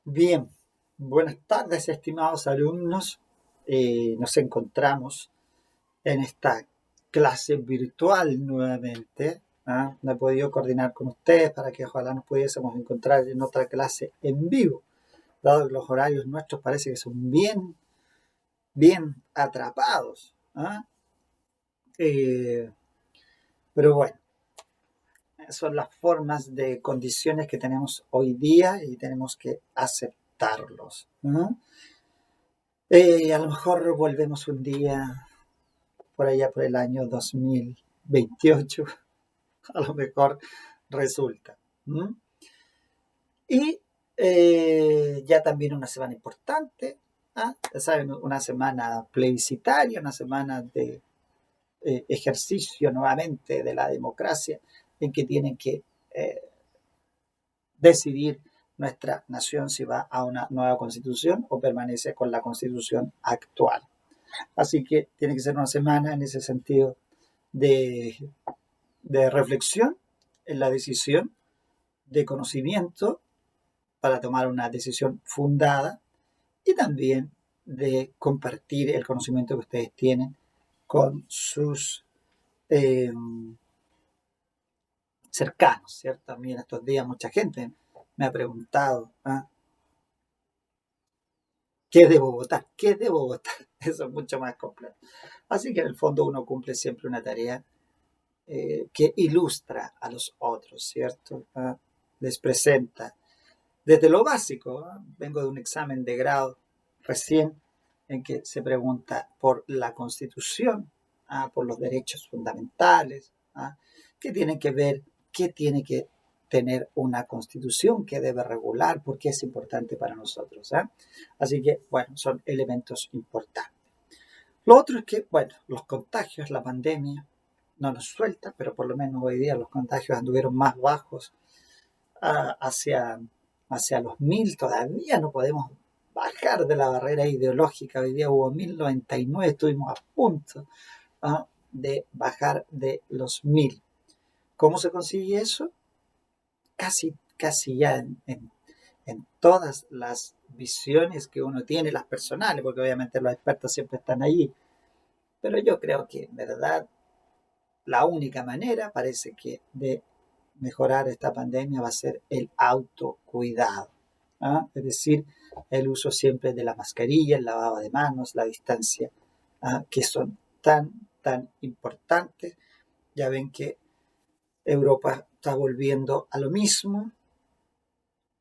Bien, buenas tardes, estimados alumnos. Nos encontramos en esta clase virtual nuevamente. ¿Ah? No he podido coordinar con ustedes para que ojalá nos pudiésemos encontrar en otra clase en vivo, dado que los horarios nuestros parece que son bien atrapados. ¿Ah? Eh, pero bueno, son las formas de condiciones que tenemos hoy día y tenemos que aceptarlos. ¿Ah? A lo mejor volvemos un día por allá por el año 2028, a lo mejor resulta. ¿Mm? Y ya también una semana importante, ¿ah? Ya saben, una semana plebiscitaria, una semana de ejercicio nuevamente de la democracia, en que tienen que eh, decidir nuestra nación si va a una nueva constitución o permanece con la constitución actual. Así que tiene que ser una semana en ese sentido de, de reflexión en la decisión, de conocimiento para tomar una decisión fundada y también de compartir el conocimiento que ustedes tienen con sus eh, cercanos, ¿cierto? También estos días mucha gente me ha preguntado, ¿ah? ¿Qué debo votar? ¿Qué debo votar? Eso es mucho más complejo. Así que en el fondo uno cumple siempre una tarea que ilustra a los otros, ¿cierto? ¿Ah? Les presenta desde lo básico. ¿No? Vengo de un examen de grado recién en que se pregunta por la Constitución, por los derechos fundamentales, qué tiene que ver, qué tiene que tener una Constitución, qué debe regular, por qué es importante para nosotros. Así que, bueno, son elementos importantes. Lo otro es que, bueno, los contagios, la pandemia, no nos suelta, pero por lo menos hoy día los contagios anduvieron más bajos hacia, hacia los 1000, todavía no podemos bajar de la barrera ideológica. Hoy día hubo 1099, estuvimos a punto de bajar de los 1000. ¿Cómo se consigue eso? Casi ya en todas las visiones que uno tiene, las personales, porque obviamente los expertos siempre están allí, pero yo creo que en verdad la única manera parece que de mejorar esta pandemia va a ser el autocuidado. Es decir, el uso siempre de la mascarilla, el lavado de manos, la distancia, que son tan importantes. Ya ven que Europa está volviendo a lo mismo,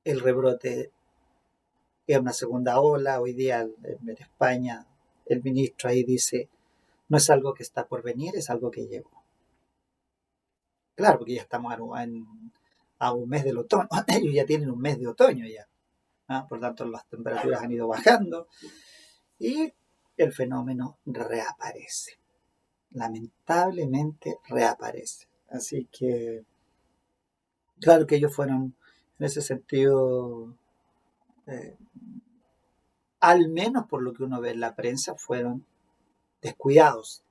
el rebrote es una segunda ola. Hoy día en España el ministro ahí dice, no es algo que está por venir, es algo que llegó. Claro, porque ya estamos a un mes del otoño, ellos ya tienen un mes de otoño ya. Por tanto, las temperaturas han ido bajando y el fenómeno reaparece. Lamentablemente reaparece. Así que, claro que ellos fueron, en ese sentido, eh, al menos por lo que uno ve en la prensa, fueron descuidados.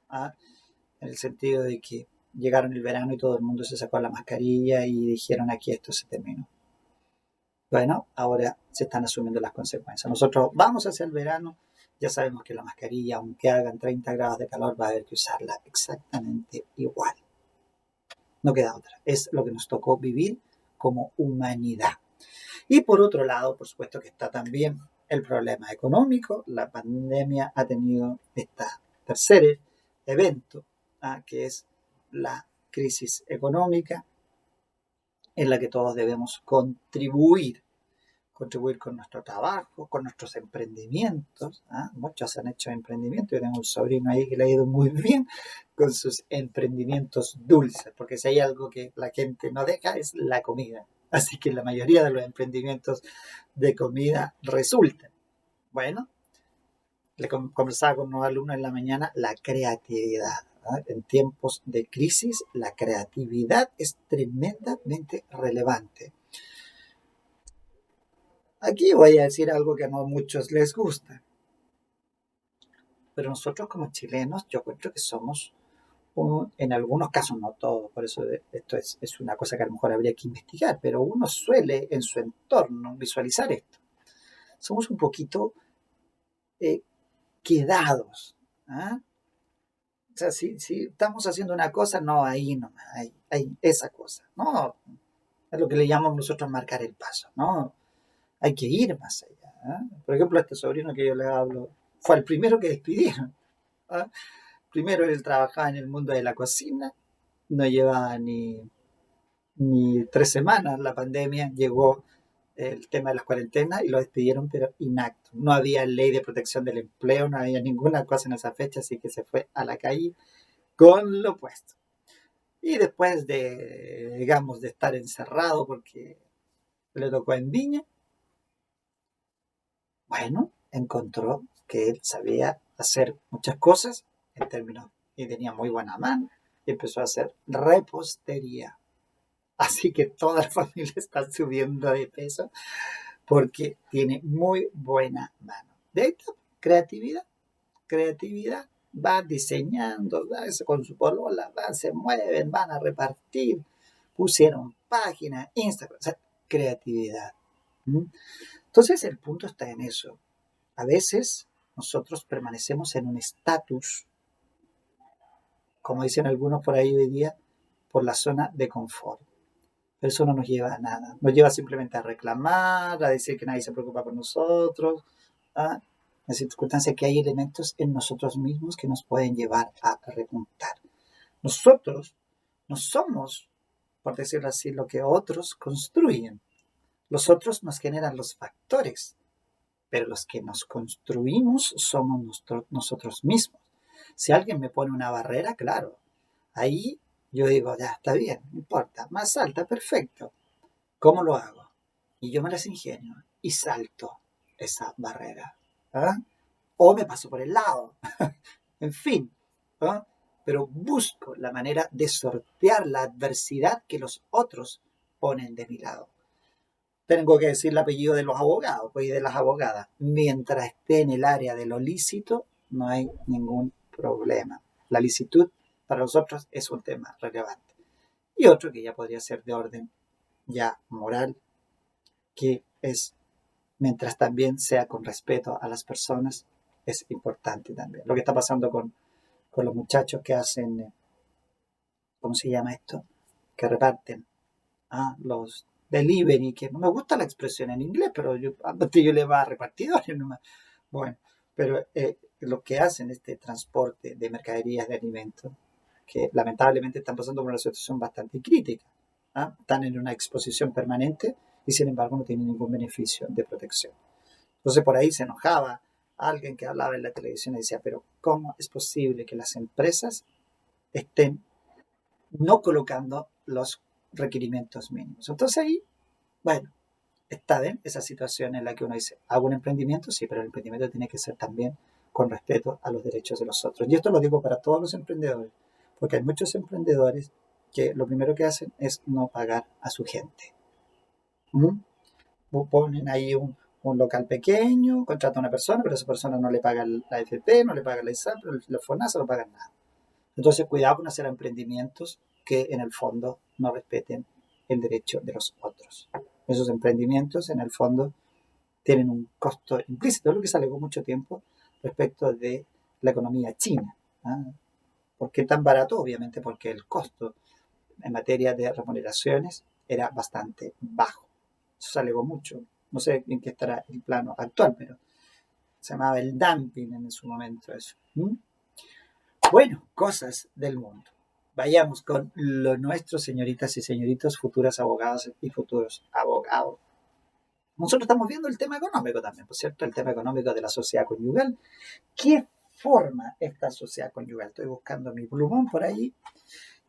¿Ah? En el sentido de que llegaron el verano y todo el mundo se sacó la mascarilla y dijeron aquí esto se terminó. Bueno, ahora se están asumiendo las consecuencias. Nosotros vamos hacia el verano, ya sabemos que la mascarilla, aunque hagan 30 grados de calor, va a haber que usarla exactamente igual. No queda otra. Es lo que nos tocó vivir como humanidad. Y por otro lado, por supuesto que está también el problema económico. La pandemia ha tenido este tercer evento, que es la crisis económica, en la que todos debemos contribuir con nuestro trabajo, con nuestros emprendimientos. Muchos han hecho emprendimientos. Yo tengo un sobrino ahí que le ha ido muy bien con sus emprendimientos dulces, porque si hay algo que la gente no deja es la comida. Así que la mayoría de los emprendimientos de comida resultan. Bueno, le conversaba con unos alumnos en la mañana, la creatividad. En tiempos de crisis, la creatividad es tremendamente relevante. Aquí voy a decir algo que no a muchos les gusta, pero nosotros como chilenos yo creo que somos, en algunos casos, no todos, por eso esto es una cosa que a lo mejor habría que investigar, pero uno suele en su entorno visualizar esto. somos un poquito quedados. ¿Ah? O sea, si estamos haciendo una cosa, no, ahí no, hay esa cosa. No, es lo que le llamamos nosotros marcar el paso, ¿no? Hay que ir más allá. ¿Ah? Por ejemplo, este sobrino que yo le hablo fue el primero que despidieron. ¿Ah? Primero él trabajaba en el mundo de la cocina, no llevaba ni 3 semanas la pandemia, llegó el tema de las cuarentenas y lo despidieron, pero inacto. No había ley de protección del empleo, no había ninguna cosa en esa fecha, así que se fue a la calle con lo puesto. Y después de, digamos, de estar encerrado porque le tocó en Viña, bueno, encontró que él sabía hacer muchas cosas en términos y tenía muy buena mano y empezó a hacer repostería. Así que toda la familia está subiendo de peso porque tiene muy buena mano. De ahí está, creatividad. Van diseñando, van con su polola, van, se mueven, van a repartir, pusieron páginas, Instagram, o sea, creatividad. ¿Mm? Entonces el punto está en eso. A veces nosotros permanecemos en un estatus, como dicen algunos por ahí hoy día, por la zona de confort. Pero eso no nos lleva a nada. Nos lleva simplemente a reclamar, a decir que nadie se preocupa por nosotros. ¿Ah? En circunstancias que hay elementos en nosotros mismos que nos pueden llevar a repuntar. Nosotros no somos, por decirlo así, lo que otros construyen. Los otros nos generan los factores, pero los que nos construimos somos nosotros mismos. Si alguien me pone una barrera, claro, ahí yo digo, ya está bien, no importa, más alta, perfecto. ¿Cómo lo hago? Y yo me las ingenio y salto esa barrera. ¿Ah? O me paso por el lado. En fin. ¿Ah? Pero busco la manera de sortear la adversidad que los otros ponen de mi lado. Tengo que decir el apellido de los abogados, pues, y de las abogadas. Mientras esté en el área de lo lícito, no hay ningún problema. La licitud para nosotros es un tema relevante. Y otro que ya podría ser de orden ya moral, que es, mientras también sea con respeto a las personas, es importante también. Lo que está pasando con los muchachos que hacen, ¿cómo se llama esto? Que reparten los delivery, que no me gusta la expresión en inglés, pero yo le va a repartidores nomás. Bueno, pero lo que hacen este transporte de mercaderías de alimentos, que lamentablemente están pasando por una situación bastante crítica. Están en una exposición permanente y sin embargo no tienen ningún beneficio de protección. Entonces por ahí se enojaba alguien que hablaba en la televisión y decía, pero ¿cómo es posible que las empresas estén no colocando los requerimientos mínimos? Entonces ahí, bueno, está bien esa situación en la que uno dice, hago un emprendimiento, sí, pero el emprendimiento tiene que ser también con respeto a los derechos de los otros. Y esto lo digo para todos los emprendedores, porque hay muchos emprendedores que lo primero que hacen es no pagar a su gente. ¿Mm? Ponen ahí un local pequeño, contratan a una persona, pero esa persona no le paga la AFP, no le paga la ISAP, la FONASA, no pagan nada. Entonces, cuidado con hacer emprendimientos que en el fondo no respeten el derecho de los otros. Esos emprendimientos, en el fondo, tienen un costo implícito, es lo que se alegó mucho tiempo respecto de la economía china. ¿Ah? ¿Por qué tan barato? Obviamente porque el costo en materia de remuneraciones era bastante bajo. Eso se alegó mucho. No sé en qué estará el plano actual, pero se llamaba el dumping en su momento eso. Bueno, cosas del mundo. Vayamos con lo nuestro, señoritas y señoritos, futuras abogadas y futuros abogados. Nosotros estamos viendo el tema económico también, por cierto, el tema económico de la sociedad conyugal. ¿Qué forma esta sociedad conyugal? Estoy buscando mi plumón por ahí.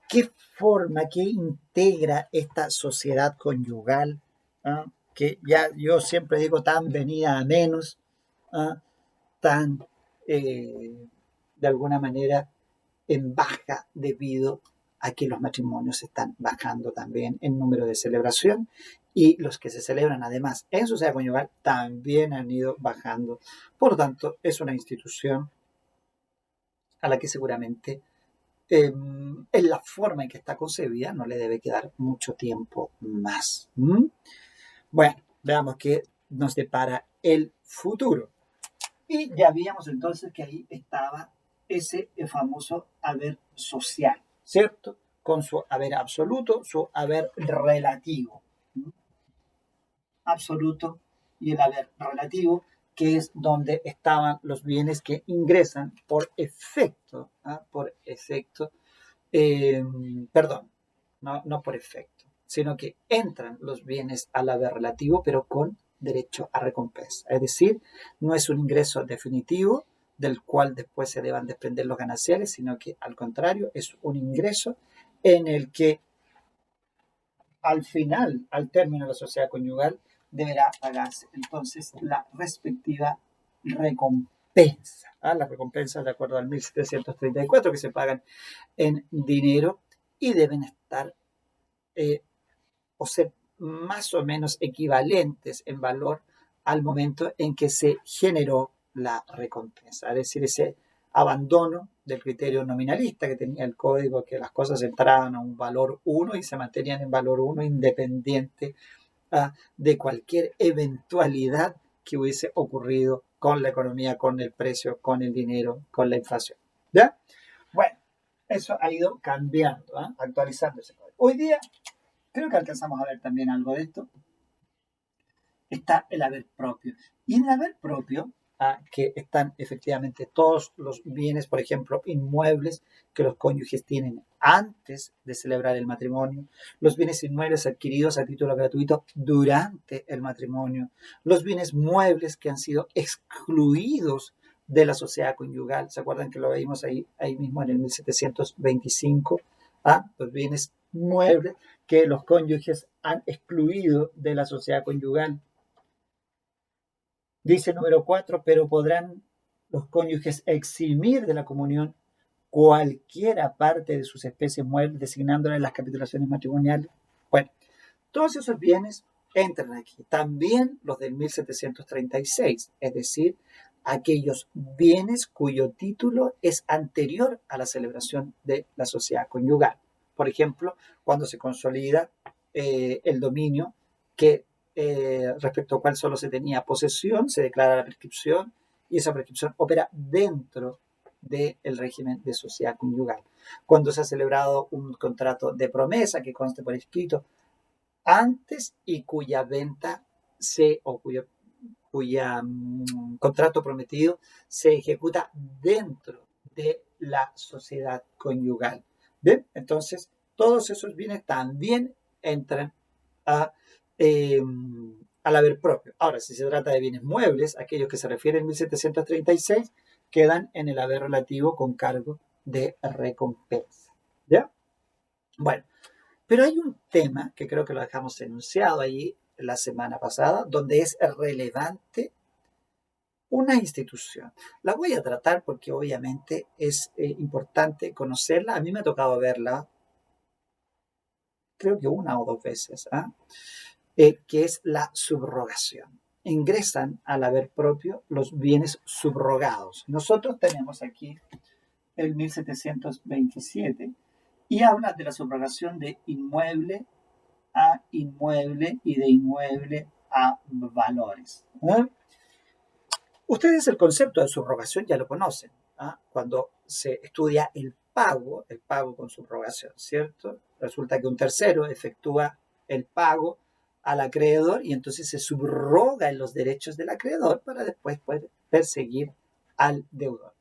¿Qué forma, qué integra esta sociedad conyugal? Que ya yo siempre digo tan venida a menos, ¿ah? Tan, de alguna manera, en baja debido a que los matrimonios están bajando también en número de celebración y los que se celebran además en sociedad conyugal también han ido bajando. Por lo tanto, es una institución a la que seguramente en la forma en que está concebida no le debe quedar mucho tiempo más. Bueno, veamos qué nos depara el futuro. Y ya habíamos entonces que ahí estaba ese famoso haber social, ¿cierto? Con su haber absoluto, su haber relativo. Absoluto y el haber relativo, que es donde estaban los bienes que ingresan por efecto, eh, perdón, no por efecto, sino que entran los bienes al haber relativo, pero con derecho a recompensa. Es decir, no es un ingreso definitivo del cual después se deban desprender los gananciales, sino que al contrario, es un ingreso en el que al final, al término de la sociedad conyugal, deberá pagarse entonces la respectiva recompensa. Las recompensas de acuerdo al 1734 que se pagan en dinero y deben estar o ser más o menos equivalentes en valor al momento en que se generó la recompensa. Es decir, ese abandono del criterio nominalista que tenía el código, que las cosas entraban a un valor 1 y se mantenían en valor 1 independiente de cualquier eventualidad que hubiese ocurrido con la economía, con el precio, con el dinero, con la inflación. ¿Ya? Bueno, eso ha ido cambiando, actualizando ese código. Hoy día creo que alcanzamos a ver también algo de esto. Está el haber propio. Y en el haber propio, que están efectivamente todos los bienes, por ejemplo, inmuebles que los cónyuges tienen antes de celebrar el matrimonio, los bienes inmuebles adquiridos a título gratuito durante el matrimonio, los bienes muebles que han sido excluidos de la sociedad conyugal. ¿Se acuerdan que lo vimos ahí mismo en el 1725? Los bienes muebles que los cónyuges han excluido de la sociedad conyugal. Dice número 4, pero podrán los cónyuges eximir de la comunión cualquiera parte de sus especies muebles, designándolas en las capitulaciones matrimoniales. Bueno, todos esos bienes entran aquí. También los del 1736, es decir, aquellos bienes cuyo título es anterior a la celebración de la sociedad conyugal. Por ejemplo, cuando se consolida el dominio que respecto al cual solo se tenía posesión, se declara la prescripción y esa prescripción opera dentro del régimen de sociedad conyugal. Cuando se ha celebrado un contrato de promesa que conste por escrito antes y cuya venta o cuya contrato prometido se ejecuta dentro de la sociedad conyugal. ¿Bien? Entonces, todos esos bienes también entran al haber propio. Ahora, si se trata de bienes muebles, aquellos que se refieren en 1736 quedan en el haber relativo con cargo de recompensa. ¿Ya? Bueno, pero hay un tema que creo que lo dejamos enunciado ahí la semana pasada, donde es relevante una institución. La voy a tratar porque obviamente es importante conocerla. A mí me ha tocado verla, creo que una o dos veces, que es la subrogación. Ingresan al haber propio los bienes subrogados. Nosotros tenemos aquí el 1727 y habla de la subrogación de inmueble a inmueble y de inmueble a valores. Ustedes el concepto de subrogación ya lo conocen, cuando se estudia el pago con subrogación, ¿cierto? Resulta que un tercero efectúa el pago al acreedor y entonces se subroga en los derechos del acreedor para después poder perseguir al deudor.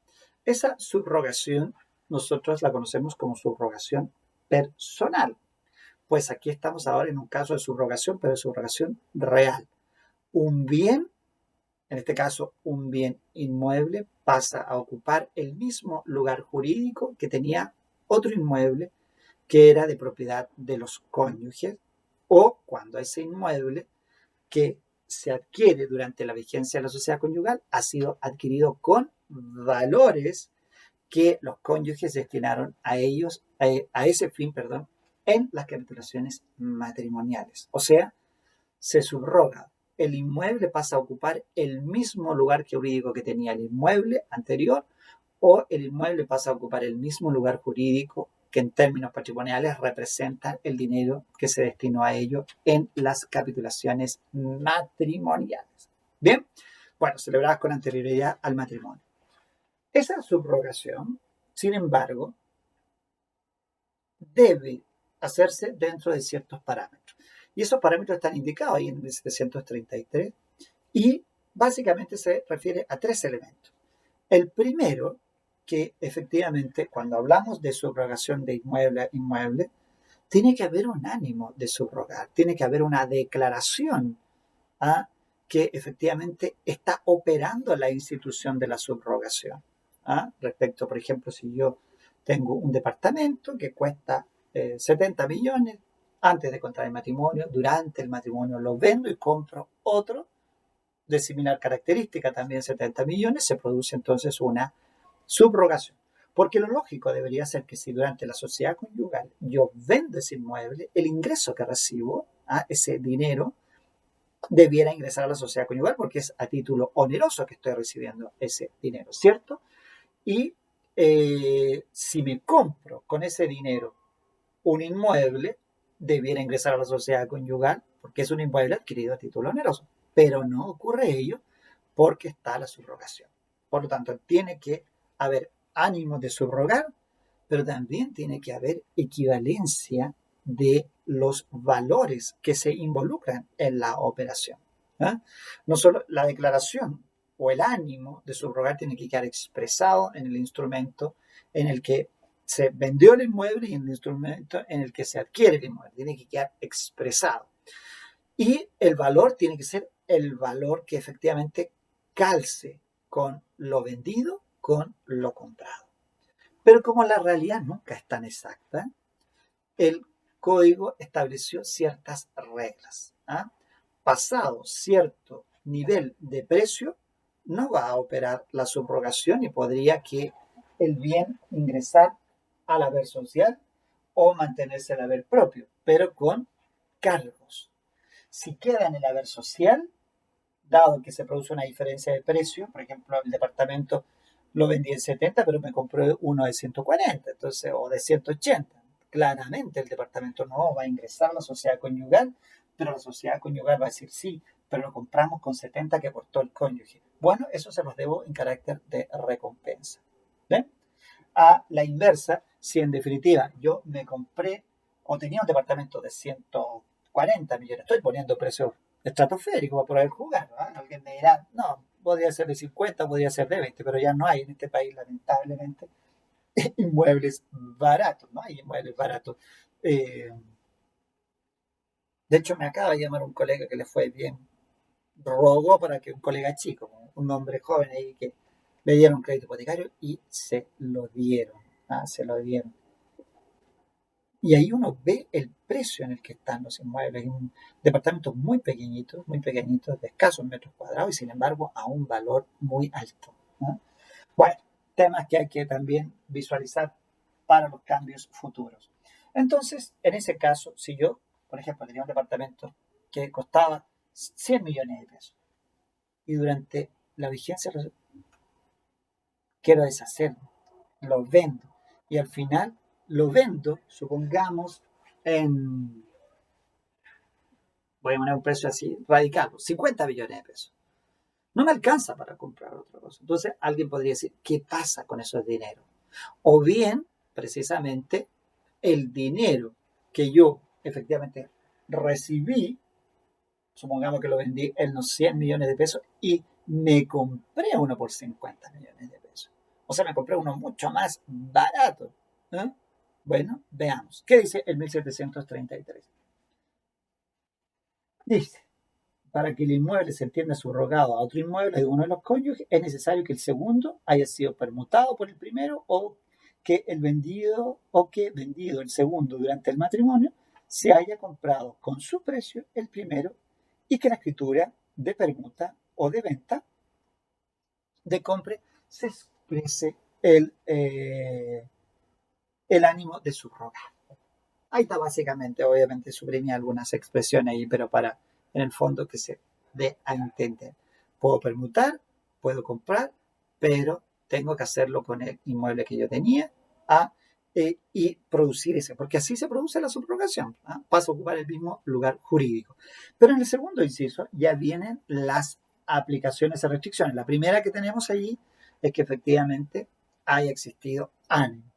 Esa subrogación nosotros la conocemos como subrogación personal. Pues aquí estamos ahora en un caso de subrogación, pero de subrogación real. Un bien, en este caso un bien inmueble, pasa a ocupar el mismo lugar jurídico que tenía otro inmueble que era de propiedad de los cónyuges, o cuando ese inmueble que se adquiere durante la vigencia de la sociedad conyugal ha sido adquirido con valores que los cónyuges destinaron a ese fin, en las capitulaciones matrimoniales. O sea, se subroga. El inmueble pasa a ocupar el mismo lugar jurídico que tenía el inmueble anterior, o el inmueble pasa a ocupar el mismo lugar jurídico que en términos patrimoniales representa el dinero que se destinó a ello en las capitulaciones matrimoniales. Bien, Bueno, celebradas con anterioridad al matrimonio. Esa subrogación, sin embargo, debe hacerse dentro de ciertos parámetros. Y esos parámetros están indicados ahí en el 1733 y básicamente se refiere a tres elementos. El primero, que efectivamente cuando hablamos de subrogación de inmueble a inmueble, tiene que haber un ánimo de subrogar, tiene que haber una declaración ¿ah? que efectivamente está operando la institución de la subrogación. ¿Ah? Respecto, por ejemplo, si yo tengo un departamento que cuesta 70 millones, antes de contraer el matrimonio, durante el matrimonio lo vendo y compro otro de similar característica, también 70 millones, se produce entonces una subrogación. Porque lo lógico debería ser que si durante la sociedad conyugal yo vendo ese inmueble, el ingreso que recibo, ese dinero, debiera ingresar a la sociedad conyugal porque es a título oneroso que estoy recibiendo ese dinero, ¿cierto? Y si me compro con ese dinero un inmueble, debiera ingresar a la sociedad conyugal porque es un inmueble adquirido a título oneroso. Pero no ocurre ello porque está la subrogación. Por lo tanto, tiene que haber ánimo de subrogar, pero también tiene que haber equivalencia de los valores que se involucran en la operación. ¿eh? No solo la declaración o el ánimo de subrogar tiene que quedar expresado en el instrumento en el que se vendió el inmueble y en el instrumento en el que se adquiere el inmueble. Tiene que quedar expresado. Y el valor tiene que ser el valor que efectivamente calce con lo vendido, con lo comprado. Pero como la realidad nunca es tan exacta, el código estableció ciertas reglas. Pasado cierto nivel de precio, no va a operar la subrogación y podría que el bien ingresar al haber social o mantenerse el haber propio, pero con cargos. Si queda en el haber social, dado que se produce una diferencia de precio, por ejemplo, el departamento lo vendí en 70, pero me compré uno de 140, entonces, o de 180. Claramente el departamento no va a ingresar a la sociedad conyugal, pero la sociedad conyugal va a decir sí, pero lo compramos con 70 que aportó el cónyuge. Bueno, eso se los debo en carácter de recompensa. ¿Ven? A la inversa, si en definitiva yo me compré o tenía un departamento de 140 millones, estoy poniendo precios estratosféricos para poder jugar, ¿no? Alguien me dirá, no, podría ser de 50, podría ser de 20, pero ya no hay en este país, lamentablemente, inmuebles baratos, no hay inmuebles baratos. De hecho, me acaba de llamar un colega que le fue bien, rogó para que un colega chico, un hombre joven ahí, que le dieron un crédito hipotecario y se lo dieron, se lo dieron. Y ahí uno ve el precio en el que están los inmuebles, en departamentos muy pequeñitos, de escasos metros cuadrados y sin embargo a un valor muy alto. ¿No? Bueno, temas que hay que también visualizar para los cambios futuros. Entonces, en ese caso, si yo, por ejemplo, tenía un departamento que costaba 100 millones de pesos y durante la vigencia quiero deshacerlo, lo vendo y al final lo vendo, supongamos, en, voy a poner un precio así radical, 50 millones de pesos. No me alcanza para comprar otra cosa. Entonces alguien podría decir, ¿qué pasa con esos dineros? O bien, precisamente, el dinero que yo efectivamente recibí, supongamos que lo vendí en los 100 millones de pesos y me compré uno por 50 millones de pesos. O sea, me compré uno mucho más barato. ¿eh? Bueno, veamos. ¿Qué dice el 1733? Dice, para que el inmueble se entienda subrogado a otro inmueble de uno de los cónyuges, es necesario que el segundo haya sido permutado por el primero o que vendido el segundo durante el matrimonio se haya comprado con su precio el primero y que la escritura de permuta o de venta de compra se exprese el ánimo de subrogar. Ahí está básicamente, obviamente suprimí algunas expresiones ahí, pero para en el fondo que se dé a entender. Puedo permutar, puedo comprar, pero tengo que hacerlo con el inmueble que yo tenía y producir ese, porque así se produce la subrogación. Pasa a ocupar el mismo lugar jurídico. Pero en el segundo inciso ya vienen las aplicaciones y restricciones. La primera que tenemos allí es que efectivamente haya existido ánimo.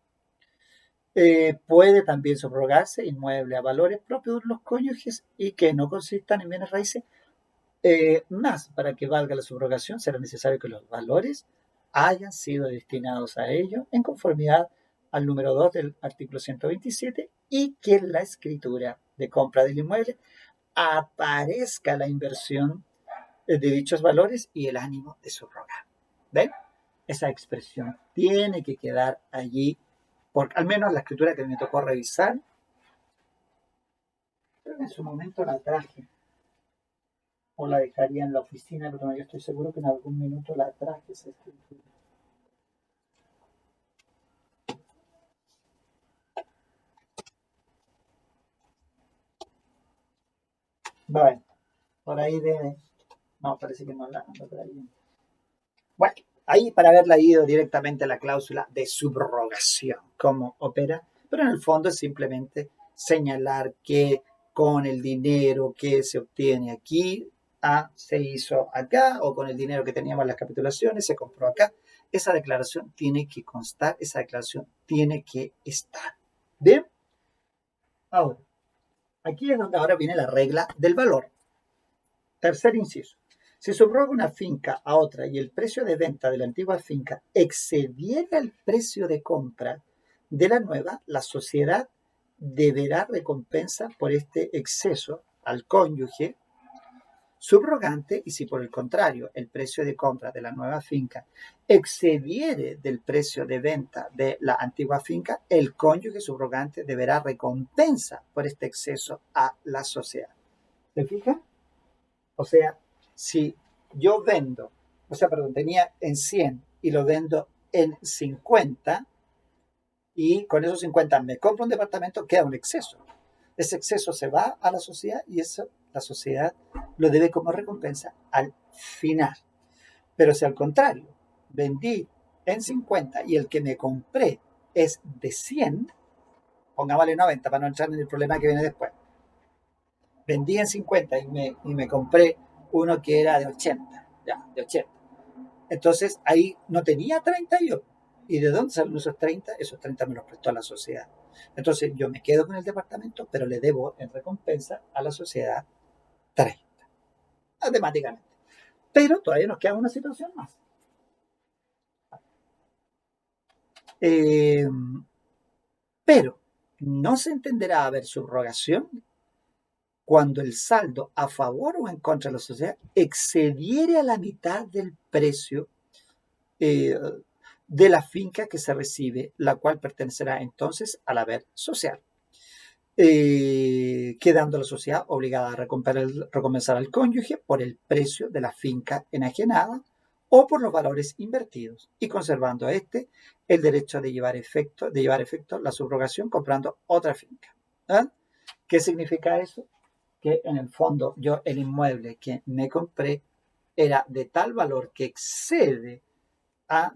Puede también subrogarse inmueble a valores propios de los cónyuges y que no consistan en bienes raíces. Más, para que valga la subrogación, será necesario que los valores hayan sido destinados a ello en conformidad al número 2 del artículo 127 y que en la escritura de compra del inmueble aparezca la inversión de dichos valores y el ánimo de subrogar. ¿Ven? Esa expresión tiene que quedar allí, porque al menos la escritura que me tocó revisar, creo que en su momento la traje o la dejaría en la oficina, pero no, yo estoy seguro que en algún minuto la traje esa escritura. Bueno, por ahí debe. No, parece que no la ando trayendo. Bueno, ahí para haberla ido directamente a la cláusula de subrogación, cómo opera, pero en el fondo es simplemente señalar que con el dinero que se obtiene aquí, se hizo acá, o con el dinero que teníamos en las capitulaciones, se compró acá. Esa declaración tiene que constar, esa declaración tiene que estar. ¿Bien? Ahora, aquí es donde ahora viene la regla del valor. Tercer inciso. Si subroga una finca a otra y el precio de venta de la antigua finca excediera el precio de compra de la nueva, la sociedad deberá recompensa por este exceso al cónyuge subrogante, y si por el contrario el precio de compra de la nueva finca excediere del precio de venta de la antigua finca, el cónyuge subrogante deberá recompensa por este exceso a la sociedad. ¿Se fija? O sea, si yo vendo, tenía en 100 y lo vendo en 50 y con esos 50 me compro un departamento, queda un exceso. Ese exceso se va a la sociedad y eso la sociedad lo debe como recompensa al final. Pero si al contrario, vendí en 50 y el que me compré es de 100, pongámosle 90 para no entrar en el problema que viene después. Vendí en 50 y me compré uno que era de 80, ya, de 80. Entonces ahí no tenía 30 yo. ¿Y de dónde salen esos 30? Esos 30 me los prestó a la sociedad. Entonces yo me quedo con el departamento, pero le debo en recompensa a la sociedad 30, matemáticamente. Pero todavía nos queda una situación más. Pero no se entenderá haber subrogación cuando el saldo a favor o en contra de la sociedad excediere a la mitad del precio de la finca que se recibe, la cual pertenecerá entonces al haber social, quedando la sociedad obligada a recompensar al cónyuge por el precio de la finca enajenada o por los valores invertidos, y conservando a este el derecho de llevar efecto la subrogación comprando otra finca. ¿Ah? ¿Qué significa eso? Que en el fondo yo el inmueble que me compré era de tal valor que excede a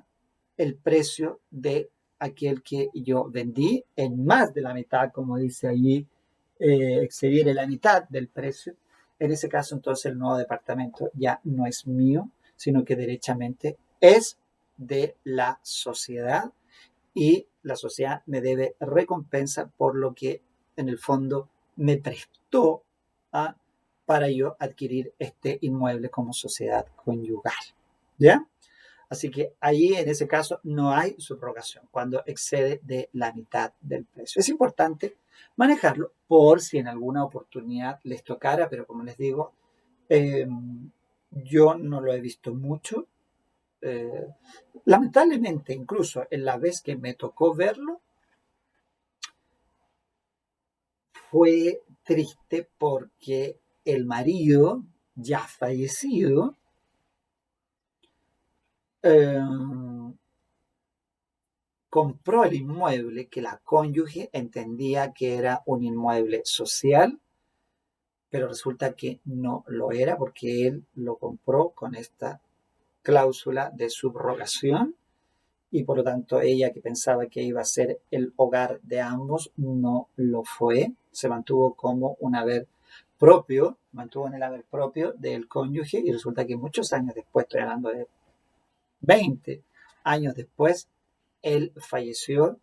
el precio de aquel que yo vendí en más de la mitad, como dice allí, excediere la mitad del precio. En ese caso, entonces, el nuevo departamento ya no es mío, sino que derechamente es de la sociedad y la sociedad me debe recompensa por lo que en el fondo me prestó para yo adquirir este inmueble como sociedad conyugal. ¿Ya? Así que ahí en ese caso no hay subrogación cuando excede de la mitad del precio. Es importante manejarlo por si en alguna oportunidad les tocara, pero como les digo, yo no lo he visto mucho. Lamentablemente, incluso en la vez que me tocó verlo, fue triste porque el marido, ya fallecido, compró el inmueble que la cónyuge entendía que era un inmueble social, pero resulta que no lo era porque él lo compró con esta cláusula de subrogación y por lo tanto ella, que pensaba que iba a ser el hogar de ambos, no lo fue, se mantuvo como un haber propio, mantuvo en el haber propio del cónyuge y resulta que muchos años después, estoy hablando de 20 años después, él falleció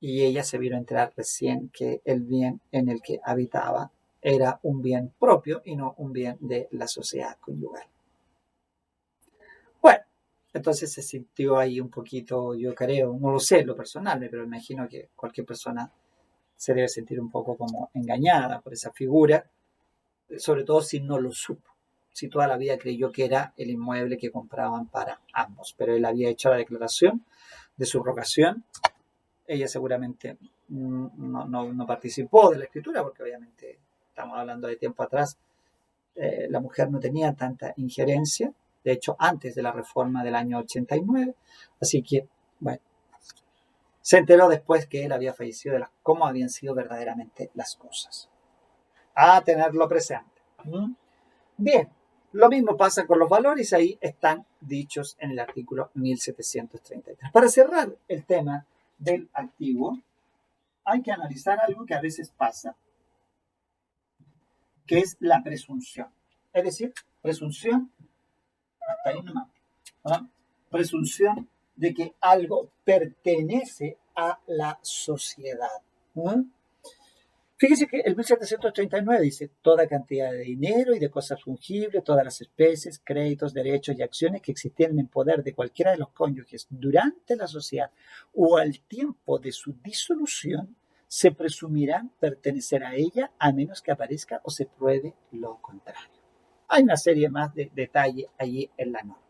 y ella se vino a enterar recién que el bien en el que habitaba era un bien propio y no un bien de la sociedad conyugal. Bueno, entonces se sintió ahí un poquito, yo creo, no lo sé, lo personal, pero me imagino que cualquier persona se debe sentir un poco como engañada por esa figura, sobre todo si no lo supo, si toda la vida creyó que era el inmueble que compraban para ambos, pero él había hecho la declaración de subrogación. Ella seguramente no participó de la escritura porque obviamente estamos hablando de tiempo atrás, la mujer no tenía tanta injerencia, de hecho antes de la reforma del año 89, así que bueno, se enteró después que él había fallecido de cómo habían sido verdaderamente las cosas. A tenerlo presente. Bien, lo mismo pasa con los valores, ahí están dichos en el artículo 1733. Para cerrar el tema del activo, hay que analizar algo que a veces pasa, que es la presunción. Es decir, presunción, hasta ahí nomás, ¿no? Presunción de que algo pertenece a la sociedad. ¿No? Fíjese que el 1739 dice toda cantidad de dinero y de cosas fungibles, todas las especies, créditos, derechos y acciones que existieran en poder de cualquiera de los cónyuges durante la sociedad o al tiempo de su disolución, se presumirán pertenecer a ella a menos que aparezca o se pruebe lo contrario. Hay una serie más de detalles allí en la norma.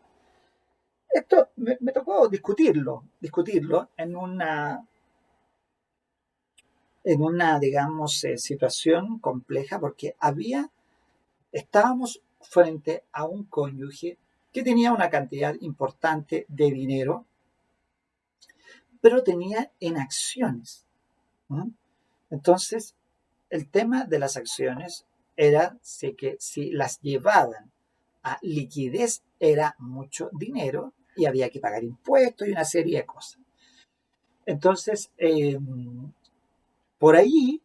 Esto me tocó discutirlo en una, digamos, situación compleja porque estábamos frente a un cónyuge que tenía una cantidad importante de dinero, pero tenía en acciones. ¿No? Entonces, el tema de las acciones era que si las llevaban a liquidez era mucho dinero y había que pagar impuestos y una serie de cosas. Entonces, por allí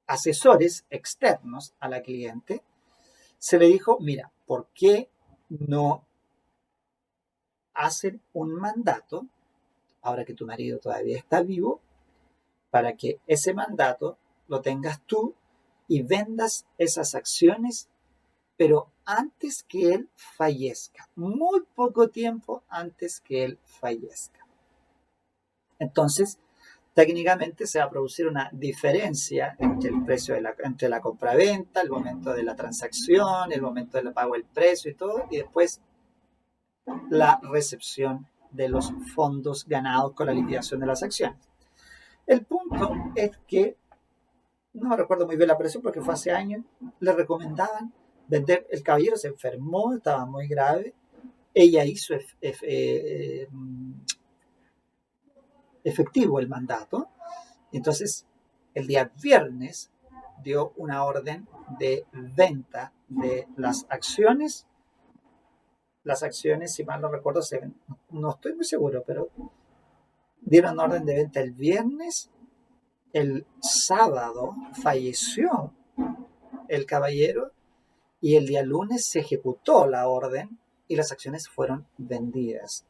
asesores externos a la cliente, se le dijo, mira, ¿por qué no hacen un mandato, ahora que tu marido todavía está vivo, para que ese mandato lo tengas tú y vendas esas acciones, pero antes que él fallezca, muy poco tiempo antes que él fallezca? Entonces, técnicamente se va a producir una diferencia entre el precio entre la compraventa, el momento de la transacción, el momento del pago del precio y todo, y después la recepción de los fondos ganados con la liquidación de las acciones. El punto es que, no me recuerdo muy bien la presión porque fue hace años, le recomendaban vender, el caballero se enfermó, estaba muy grave, ella hizo efectivo el mandato. Entonces, el día viernes dio una orden de venta de las acciones. Las acciones, si mal no recuerdo, no estoy muy seguro, pero dieron orden de venta el viernes. El sábado falleció el caballero y el día lunes se ejecutó la orden y las acciones fueron vendidas.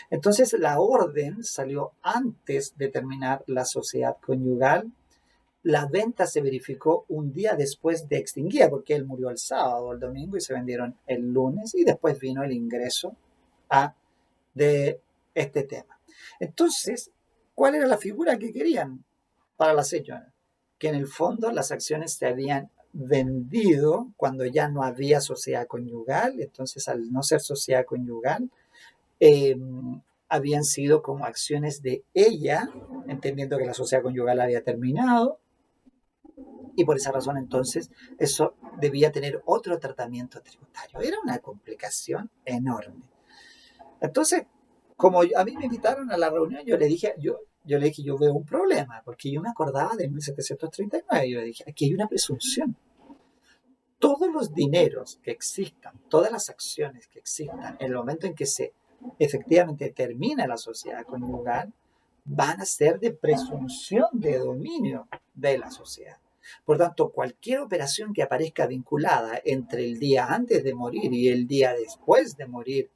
Entonces la orden salió antes de terminar la sociedad conyugal. La venta se verificó un día después de extinguida, porque él murió el sábado o el domingo y se vendieron el lunes y después vino el ingreso de este tema. Entonces, ¿cuál era la figura que querían para la señora? Que en el fondo las acciones se habían vendido cuando ya no había sociedad conyugal, entonces al no ser sociedad conyugal, habían sido como acciones de ella, entendiendo que la sociedad conyugal había terminado, y por esa razón entonces eso debía tener otro tratamiento tributario. Era una complicación enorme. Entonces, como a mí me invitaron a la reunión, yo le dije, yo veo un problema, porque yo me acordaba de 1739, yo le dije, aquí hay una presunción. Todos los dineros que existan, todas las acciones que existan, en el momento en que se efectivamente termina la sociedad conyugal, van a ser de presunción de dominio de la sociedad. Por tanto, cualquier operación que aparezca vinculada entre el día antes de morir y el día después de morir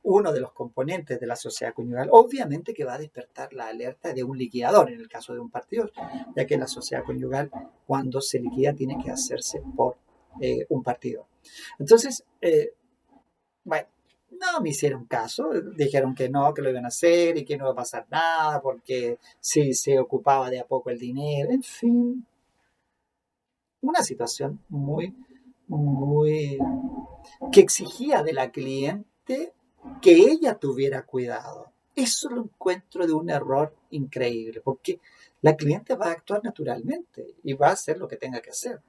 uno de los componentes de la sociedad conyugal, obviamente que va a despertar la alerta de un liquidador en el caso de un partido, ya que la sociedad conyugal, cuando se liquida, tiene que hacerse por un partido. Entonces, bueno, no me hicieron caso, dijeron que no, que lo iban a hacer y que no iba a pasar nada porque sí se ocupaba de a poco el dinero, en fin, una situación muy, que exigía de la cliente que ella tuviera cuidado. Eso lo encuentro de un error increíble, porque la cliente va a actuar naturalmente y va a hacer lo que tenga que hacer.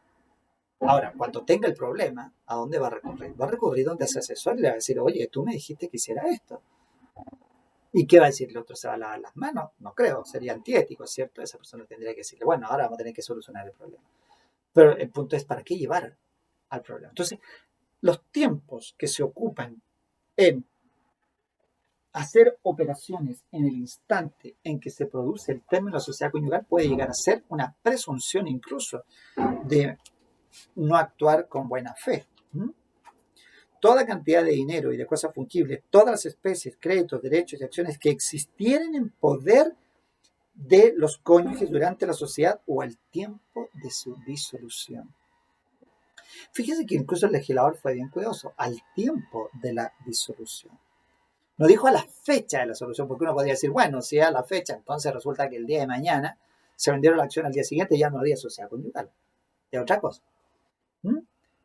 Ahora, cuando tenga el problema, ¿a dónde va a recurrir? Va a recurrir donde ese asesor y le va a decir, oye, tú me dijiste que hiciera esto. ¿Y qué va a decir el otro? ¿Se va a lavar las manos? No creo, sería antiético, ¿cierto? Esa persona tendría que decirle, bueno, ahora vamos a tener que solucionar el problema. Pero el punto es, ¿para qué llevar al problema? Entonces, los tiempos que se ocupan en hacer operaciones en el instante en que se produce el término de sociedad conyugal puede llegar a ser una presunción incluso de no actuar con buena fe. ¿Mm? Toda cantidad de dinero y de cosas fungibles, todas las especies, créditos, derechos y acciones que existieran en poder de los cónyuges durante la sociedad o al tiempo de su disolución. Fíjese que incluso el legislador fue bien cuidadoso, al tiempo de la disolución. No dijo a la fecha de la solución, porque uno podría decir, bueno, si a la fecha, entonces resulta que el día de mañana se vendieron la acción al día siguiente y ya no habría sociedad conyugal. Es otra cosa. ¿Mm?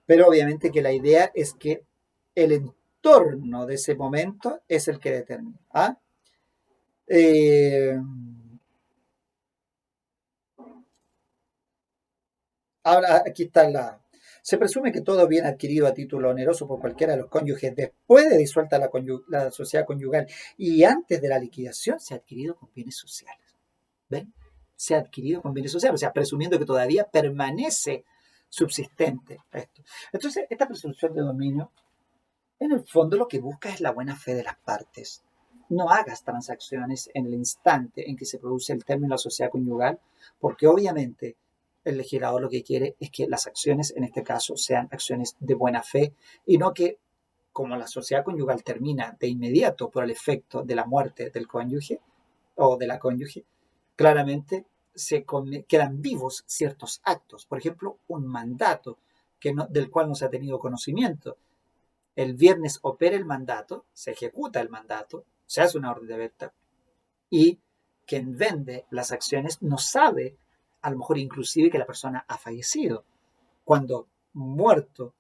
Pero obviamente que la idea es que el entorno de ese momento es el que determina. ¿Ah? Eh, Ahora, aquí está la... Se presume que todo bien adquirido a título oneroso por cualquiera de los cónyuges después de disuelta la sociedad conyugal y antes de la liquidación se ha adquirido con bienes sociales. ¿Ven? Se ha adquirido con bienes sociales, o sea, presumiendo que todavía permanece subsistente esto. Entonces, esta presunción de dominio, en el fondo lo que busca es la buena fe de las partes. No hagas transacciones en el instante en que se produce el término de la sociedad conyugal, porque obviamente el legislador lo que quiere es que las acciones, en este caso, sean acciones de buena fe y no que, como la sociedad conyugal termina de inmediato por el efecto de la muerte del cónyuge o de la cónyuge, claramente quedan vivos ciertos actos. Por ejemplo, un mandato del cual no se ha tenido conocimiento. El viernes opera el mandato, se ejecuta el mandato, se hace una orden de venta y quien vende las acciones no sabe, a lo mejor inclusive, que la persona ha fallecido. Cuando muerto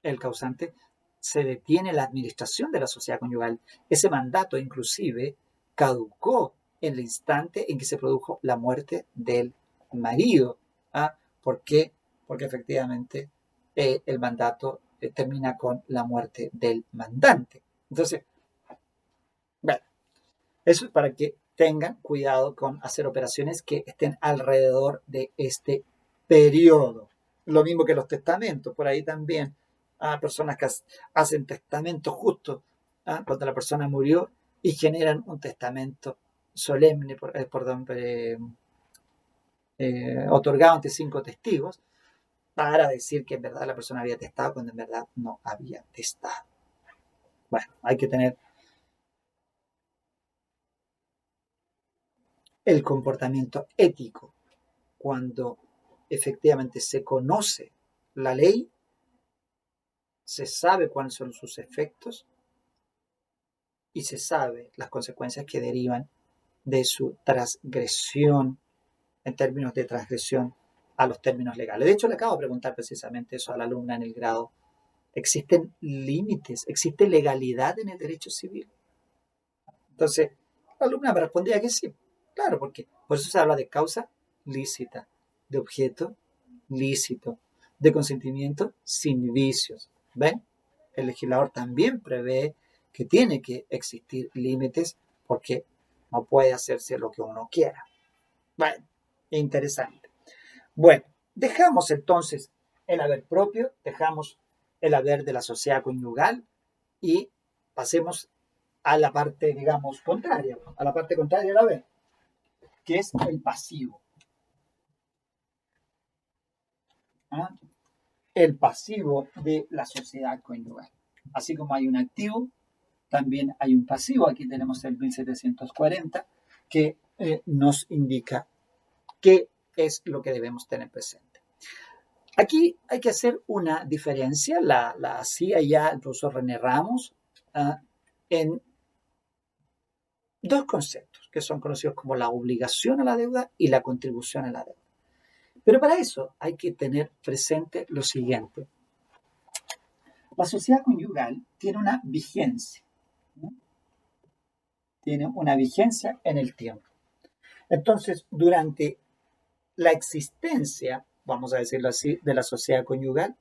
el causante, se detiene la administración de la sociedad conyugal. Ese mandato inclusive caducó en el instante en que se produjo la muerte del marido. ¿Ah? ¿Por qué? Porque efectivamente el mandato termina con la muerte del mandante. Entonces, bueno, eso es para que tengan cuidado con hacer operaciones que estén alrededor de este periodo. Lo mismo que los testamentos, por ahí también. Personas que hacen testamentos justo cuando la persona murió y generan un testamento solemne, otorgado ante 5 testigos, para decir que en verdad la persona había testado cuando en verdad no había testado. Bueno, hay que tener el comportamiento ético cuando efectivamente se conoce la ley, se sabe cuáles son sus efectos y se sabe las consecuencias que derivan de su transgresión en términos de transgresión a los términos legales. De hecho, le acabo de preguntar precisamente eso a la alumna en el grado. ¿Existen límites? ¿Existe legalidad en el derecho civil? Entonces, la alumna me respondía que sí. Claro, porque por eso se habla de causa lícita, de objeto lícito, de consentimiento sin vicios. ¿Ven? El legislador también prevé que tiene que existir límites porque no puede hacerse lo que uno quiera. Bueno, interesante. Bueno, dejamos entonces el haber propio, dejamos el haber de la sociedad conyugal y pasemos a la parte, digamos, contraria, a la parte contraria del haber. que es el pasivo. ¿Ah? El pasivo de la sociedad conyugal. Así como hay un activo, también hay un pasivo. Aquí tenemos el 1740 que nos indica qué es lo que debemos tener presente. Aquí hay que hacer una diferencia, la hacía ya el profesor René Ramos, en dos conceptos que son conocidos como la obligación a la deuda y la contribución a la deuda. Pero para eso hay que tener presente lo siguiente. La sociedad conyugal tiene una vigencia, ¿no? Tiene una vigencia en el tiempo. Entonces, durante la existencia, vamos a decirlo así, de la sociedad conyugal,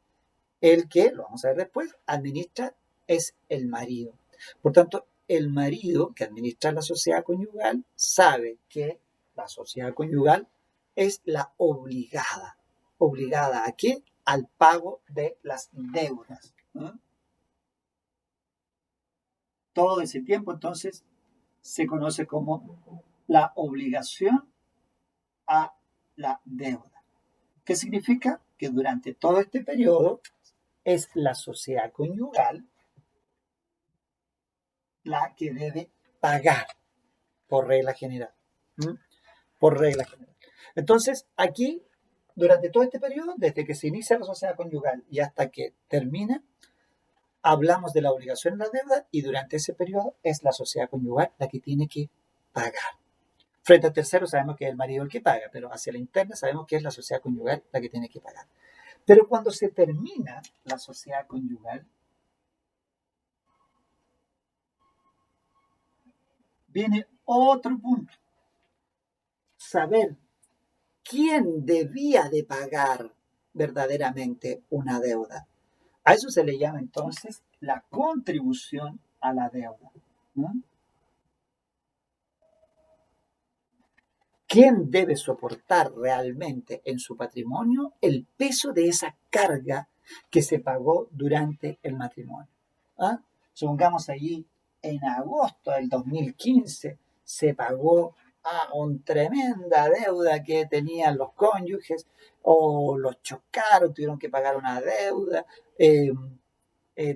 el que, lo vamos a ver después, administra es el marido. Por tanto, el marido que administra la sociedad conyugal sabe que la sociedad conyugal es la obligada. ¿Obligada a qué? Al pago de las deudas, ¿no? Todo ese tiempo, entonces, se conoce como la obligación a la deuda. ¿Qué significa? Que durante todo este periodo es la sociedad conyugal la que debe pagar por regla general. ¿Mm? Por regla general. Entonces, aquí, durante todo este periodo, desde que se inicia la sociedad conyugal y hasta que termina, hablamos de la obligación en la deuda y durante ese periodo es la sociedad conyugal la que tiene que pagar. Frente al tercero sabemos que es el marido el que paga, pero hacia la interna sabemos que es la sociedad conyugal la que tiene que pagar. Pero cuando se termina la sociedad conyugal, viene otro punto. Saber quién debía de pagar verdaderamente una deuda. A eso se le llama entonces la contribución a la deuda, ¿no? ¿Quién debe soportar realmente en su patrimonio el peso de esa carga que se pagó durante el matrimonio? ¿Ah? Supongamos allí en agosto del 2015 se pagó una tremenda deuda que tenían los cónyuges o los chocaron, tuvieron que pagar una deuda,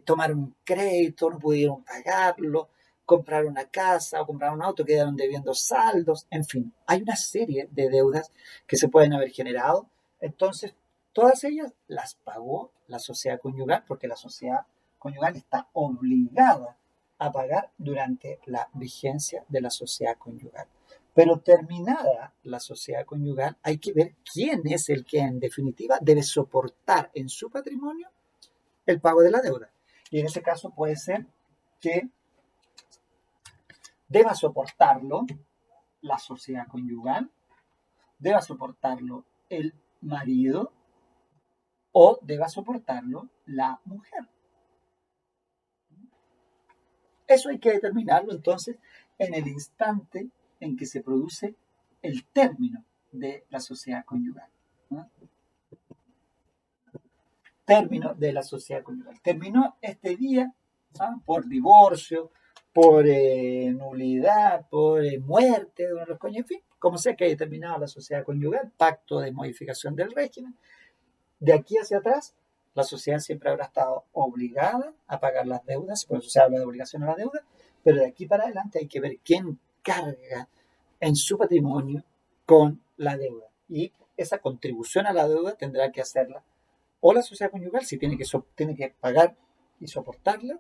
tomaron un crédito, no pudieron pagarlo, comprar una casa o comprar un auto, quedaron debiendo saldos, en fin, hay una serie de deudas que se pueden haber generado. Entonces, todas ellas las pagó la sociedad conyugal porque la sociedad conyugal está obligada a pagar durante la vigencia de la sociedad conyugal. Pero terminada la sociedad conyugal, hay que ver quién es el que en definitiva debe soportar en su patrimonio el pago de la deuda. Y en ese caso puede ser que deba soportarlo la sociedad conyugal, deba soportarlo el marido o deba soportarlo la mujer. Eso hay que determinarlo entonces en el instante en que se produce el término de la sociedad conyugal, ¿no? Término de la sociedad conyugal. Terminó este día, ¿no? Por divorcio, por nulidad, por muerte de uno de los cónyuges, en fin, como sea que haya terminado la sociedad conyugal, pacto de modificación del régimen. De aquí hacia atrás, la sociedad siempre habrá estado obligada a pagar las deudas, por eso se habla de obligación a la deuda, pero de aquí para adelante hay que ver quién carga en su patrimonio con la deuda. Y esa contribución a la deuda tendrá que hacerla o la sociedad conyugal, si tiene que pagar y soportarla,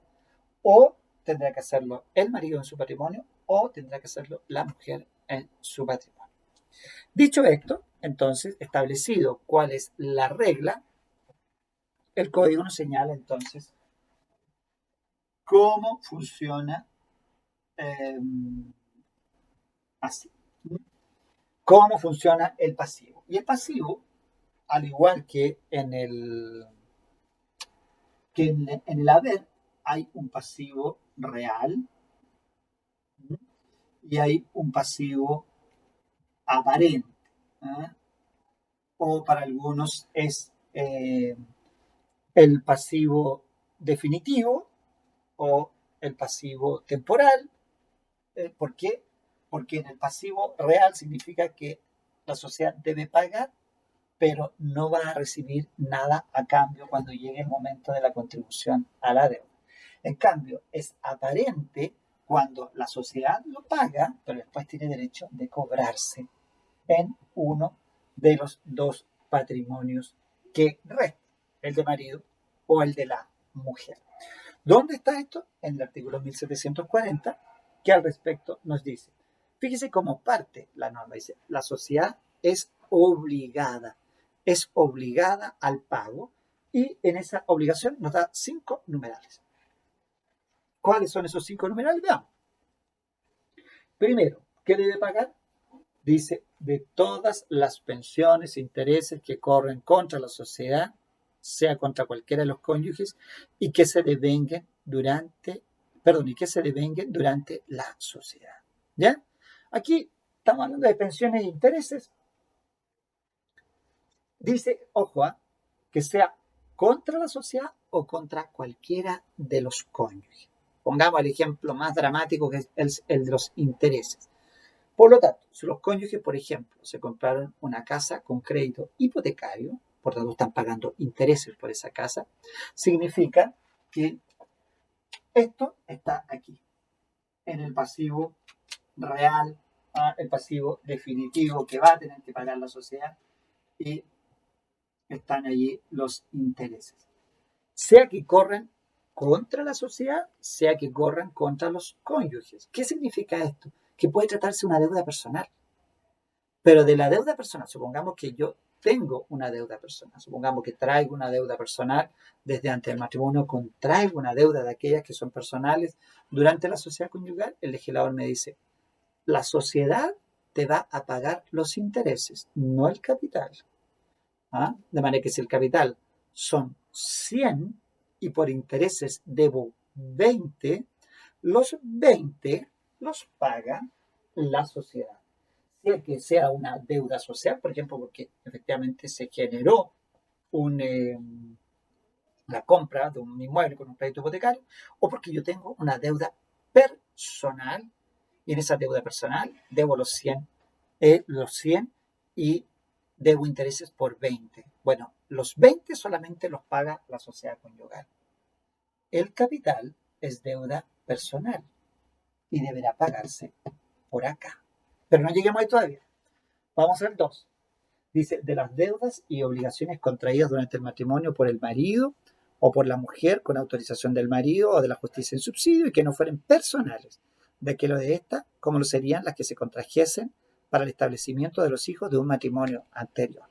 o tendrá que hacerlo el marido en su patrimonio, o tendrá que hacerlo la mujer en su patrimonio. Dicho esto, entonces, establecido cuál es la regla, el código nos señala entonces cómo funciona eh, así. ¿Cómo funciona el pasivo? Y el pasivo, al igual que en el haber, hay un pasivo real y hay un pasivo aparente, ¿eh? O para algunos es el pasivo definitivo o el pasivo temporal. ¿Por qué? porque en el pasivo real significa que la sociedad debe pagar, pero no va a recibir nada a cambio cuando llegue el momento de la contribución a la deuda. En cambio, es aparente cuando la sociedad lo paga, pero después tiene derecho de cobrarse en uno de los dos patrimonios que restan, el de marido o el de la mujer. ¿Dónde está esto? En el artículo 1740, que al respecto nos dice, fíjese cómo parte la norma, dice, la sociedad es obligada al pago y en esa obligación nos da 5 numerales. ¿Cuáles son esos 5 numerales? Veamos. Primero, ¿qué debe pagar? Dice, de todas las pensiones e intereses que corren contra la sociedad, sea contra cualquiera de los cónyuges, y que se devenguen durante la sociedad. ¿Ya? Aquí estamos hablando de pensiones e intereses. Dice, ojo, que sea contra la sociedad o contra cualquiera de los cónyuges. Pongamos el ejemplo más dramático, que es el de los intereses. Por lo tanto, si los cónyuges, por ejemplo, se compraron una casa con crédito hipotecario, por tanto están pagando intereses por esa casa, significa que esto está aquí, en el pasivo real, el pasivo definitivo que va a tener que pagar la sociedad, y están allí los intereses. Sea que corren contra la sociedad, sea que corran contra los cónyuges. ¿Qué significa esto? Que puede tratarse una deuda personal. Pero de la deuda personal, supongamos que yo tengo una deuda personal, supongamos que traigo una deuda personal desde antes del matrimonio, contraigo una deuda de aquellas que son personales durante la sociedad conyugal, el legislador me dice, la sociedad te va a pagar los intereses, no el capital. De manera que si el capital son 100 y por intereses debo 20, los 20 los paga la sociedad. Sea que sea una deuda social, por ejemplo, porque efectivamente se generó la compra de un inmueble con un crédito hipotecario, o porque yo tengo una deuda personal y en esa deuda personal debo los 100 y debo intereses por 20. Bueno, los 20 solamente los paga la sociedad conyugal. El capital es deuda personal y deberá pagarse por acá. Pero no lleguemos ahí todavía. Vamos al 2. Dice, de las deudas y obligaciones contraídas durante el matrimonio por el marido o por la mujer con autorización del marido o de la justicia en subsidio y que no fueren personales, de que lo de esta, como lo serían las que se contrajesen para el establecimiento de los hijos de un matrimonio anterior.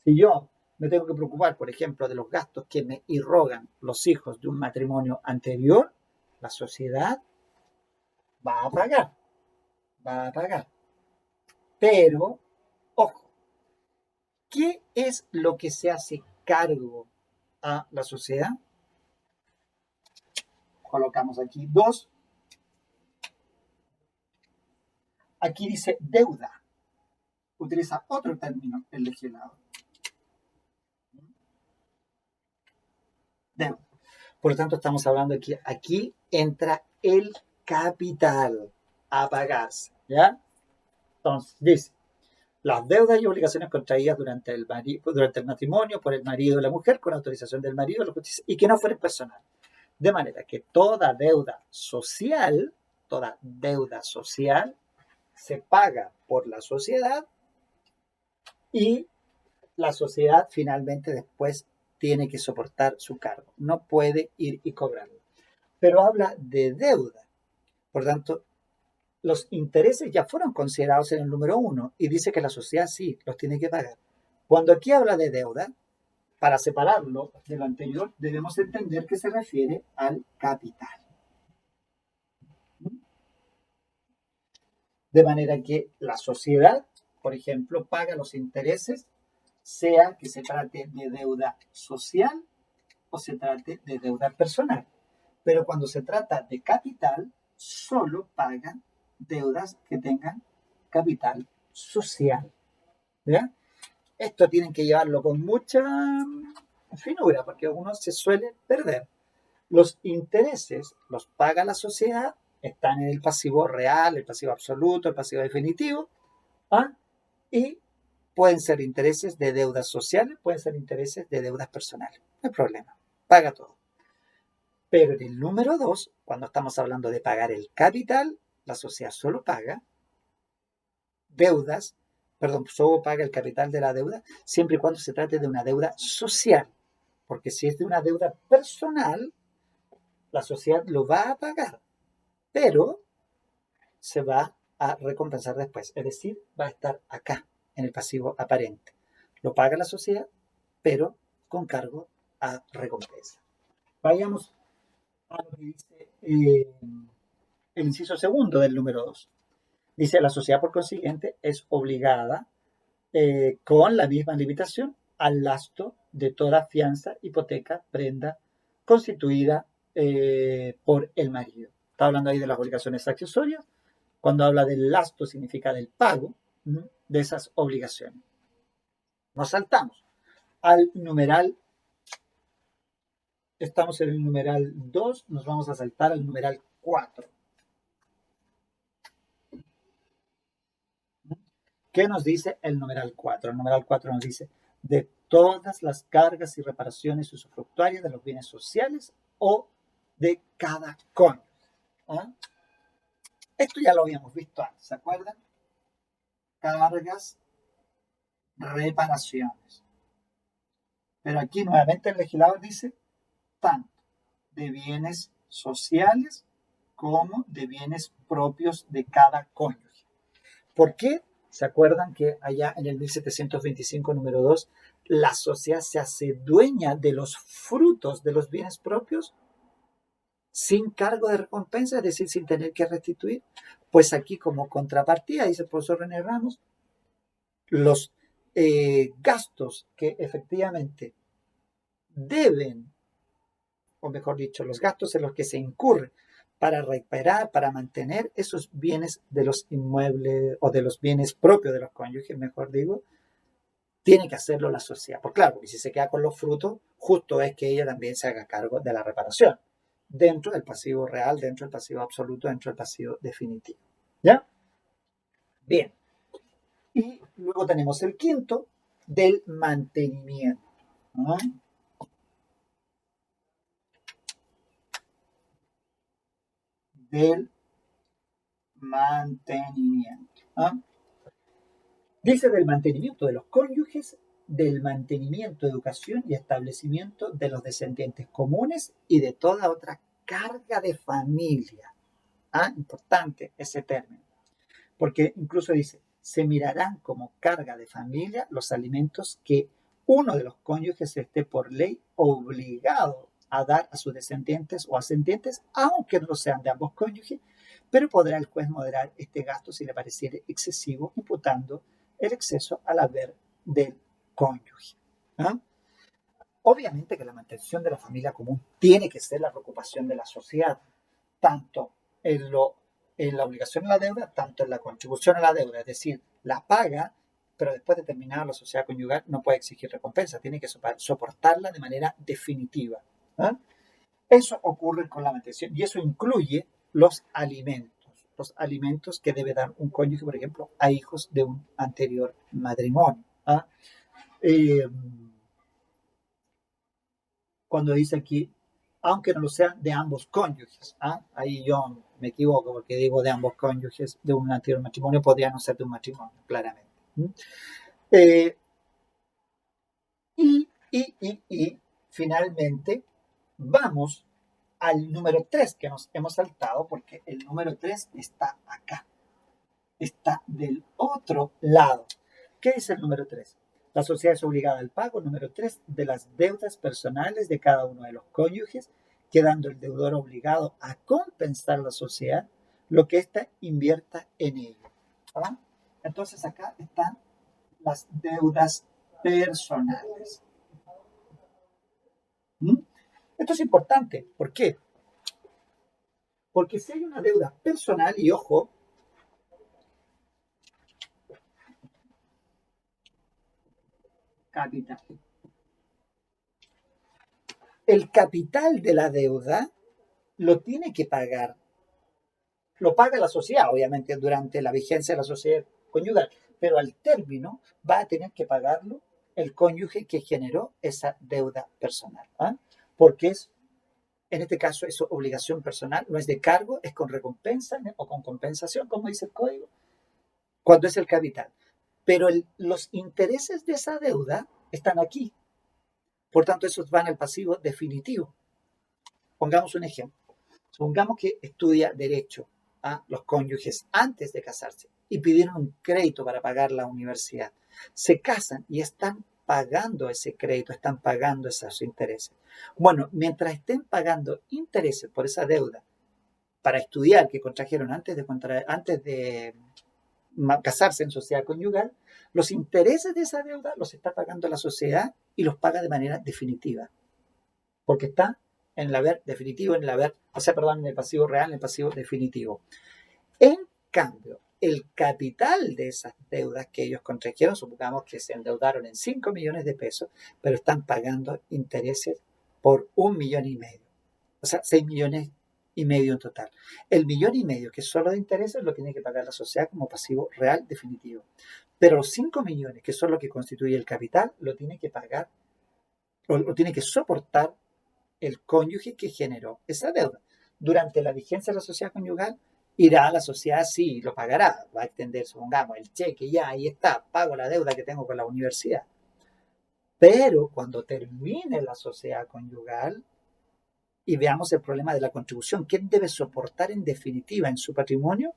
Si yo me tengo que preocupar, por ejemplo, de los gastos que me irrogan los hijos de un matrimonio anterior, la sociedad va a pagar. Pero, ojo, ¿qué es lo que se hace cargo a la sociedad? Colocamos aquí 2. Aquí dice deuda. Utiliza otro término el legislador. Deuda. Por lo tanto, estamos hablando que aquí entra el capital a pagarse. ¿Ya? Entonces, dice, las deudas y obligaciones contraídas durante el matrimonio por el marido o la mujer con autorización del marido o la justicia y que no fueren personales. De manera que toda deuda social se paga por la sociedad y la sociedad finalmente después tiene que soportar su cargo. No puede ir y cobrarlo. Pero habla de deuda. Por tanto, los intereses ya fueron considerados en el número 1 y dice que la sociedad sí los tiene que pagar. Cuando aquí habla de deuda, para separarlo de lo anterior, debemos entender que se refiere al capital. De manera que la sociedad, por ejemplo, paga los intereses, sea que se trate de deuda social o se trate de deuda personal. Pero cuando se trata de capital, solo pagan deudas que tengan capital social. ¿Ya? Esto tienen que llevarlo con mucha finura, porque uno se suele perder. Los intereses los paga la sociedad están en el pasivo real, el pasivo absoluto, el pasivo definitivo, ¿ah? Y pueden ser intereses de deudas sociales, pueden ser intereses de deudas personales. No hay problema, paga todo. Pero en el número 2, cuando estamos hablando de pagar el capital, la sociedad solo paga deudas, perdón, solo paga el capital de la deuda siempre y cuando se trate de una deuda social. Porque si es de una deuda personal, la sociedad lo va a pagar, pero se va a recompensar después. Es decir, va a estar acá, en el pasivo aparente. Lo paga la sociedad, pero con cargo a recompensa. Vayamos a lo que dice el inciso segundo del número 2. Dice, la sociedad, por consiguiente, es obligada con la misma limitación al lasto de toda fianza, hipoteca, prenda constituida por el marido. Está hablando ahí de las obligaciones accesorias. Cuando habla del lasto significa del pago, ¿no?, de esas obligaciones. Nos saltamos al numeral, estamos en el numeral 2, nos vamos a saltar al numeral 4. ¿Qué nos dice el numeral 4? El numeral 4 nos dice, de todas las cargas y reparaciones usufructuarias de los bienes sociales o de cada cónyuge. ¿Ah? Esto ya lo habíamos visto antes, ¿se acuerdan? Cargas, reparaciones. Pero aquí nuevamente el legislador dice, tanto de bienes sociales como de bienes propios de cada cónyuge. ¿Por qué? ¿Se acuerdan que allá en el 1725, número 2, la sociedad se hace dueña de los frutos de los bienes propios sin cargo de recompensa, es decir, sin tener que restituir? Pues aquí, como contrapartida, dice el profesor René Ramos, los gastos que efectivamente deben, o mejor dicho, los gastos en los que se incurre para reparar, para mantener esos bienes de los inmuebles o de los bienes propios de los cónyuges, mejor digo, tiene que hacerlo la sociedad. Pues claro, porque si se queda con los frutos, justo es que ella también se haga cargo de la reparación, dentro del pasivo real, dentro del pasivo absoluto, dentro del pasivo definitivo. ¿Ya? Bien. Y luego tenemos el quinto, del mantenimiento. ¿No? Del mantenimiento. ¿Ah? Dice del mantenimiento de los cónyuges, del mantenimiento, educación y establecimiento de los descendientes comunes y de toda otra carga de familia. Ah, importante ese término, porque incluso dice, se mirarán como carga de familia los alimentos que uno de los cónyuges esté por ley obligado a dar a sus descendientes o ascendientes, aunque no sean de ambos cónyuges, pero podrá el juez moderar este gasto si le pareciere excesivo, imputando el exceso al haber del cónyuge. ¿Ah? Obviamente que la mantención de la familia común tiene que ser la preocupación de la sociedad, tanto en la obligación a la deuda, tanto en la contribución a la deuda, es decir, la paga, pero después de terminar la sociedad conyugal no puede exigir recompensa, tiene que soportarla de manera definitiva. ¿Ah? Eso ocurre con la mantención y eso incluye los alimentos que debe dar un cónyuge, por ejemplo, a hijos de un anterior matrimonio. ¿Ah? Cuando dice aquí, aunque no lo sean de ambos cónyuges. ¿Ah? Ahí yo me equivoco porque digo de ambos cónyuges, de un anterior matrimonio, podría no ser de un matrimonio, claramente. Eh, y finalmente vamos al número 3 que nos hemos saltado porque el número 3 está acá, está del otro lado. ¿Qué dice el número 3? La sociedad es obligada al pago, número 3, de las deudas personales de cada uno de los cónyuges, quedando el deudor obligado a compensar a la sociedad lo que ésta invierta en ello. ¿Ah? Entonces acá están las deudas personales. ¿Mm? Esto es importante. ¿Por qué? Porque si hay una deuda personal, y ojo, capital. El capital de la deuda lo tiene que pagar Lo paga la sociedad, obviamente, durante la vigencia de la sociedad conyugal, pero al término va a tener que pagarlo el cónyuge que generó esa deuda personal. ¿Ah? Porque es, en este caso, es obligación personal, no es de cargo, es con recompensa o con compensación, como dice el código, cuando es el capital. Pero los intereses de esa deuda están aquí. Por tanto, esos van al pasivo definitivo. Pongamos un ejemplo. Supongamos que estudia Derecho a los cónyuges antes de casarse y pidieron un crédito para pagar la universidad. Se casan y están pagando ese crédito, están pagando esos intereses. Bueno, mientras estén pagando intereses por esa deuda para estudiar que contrajeron antes de casarse en sociedad conyugal, los intereses de esa deuda los está pagando la sociedad y los paga de manera definitiva, porque está en el haber definitivo, en el haber, o sea, perdón, en el pasivo real, en el pasivo definitivo. En cambio, el capital de esas deudas que ellos contrajeron, supongamos que se endeudaron en 5 millones de pesos, pero están pagando intereses por 1,5 millones. O sea, 6,5 millones en total. El 1,5 millones, que es solo de intereses, lo tiene que pagar la sociedad como pasivo real definitivo. Pero los 5 millones, que son lo que constituye el capital, lo tiene que pagar, o lo tiene que soportar el cónyuge que generó esa deuda. Durante la vigencia de la sociedad conyugal, irá a la sociedad, sí, lo pagará, va a extender, supongamos, el cheque, ya, ahí está, pago la deuda que tengo con la universidad. Pero cuando termine la sociedad conyugal y veamos el problema de la contribución, ¿quién debe soportar en definitiva en su patrimonio?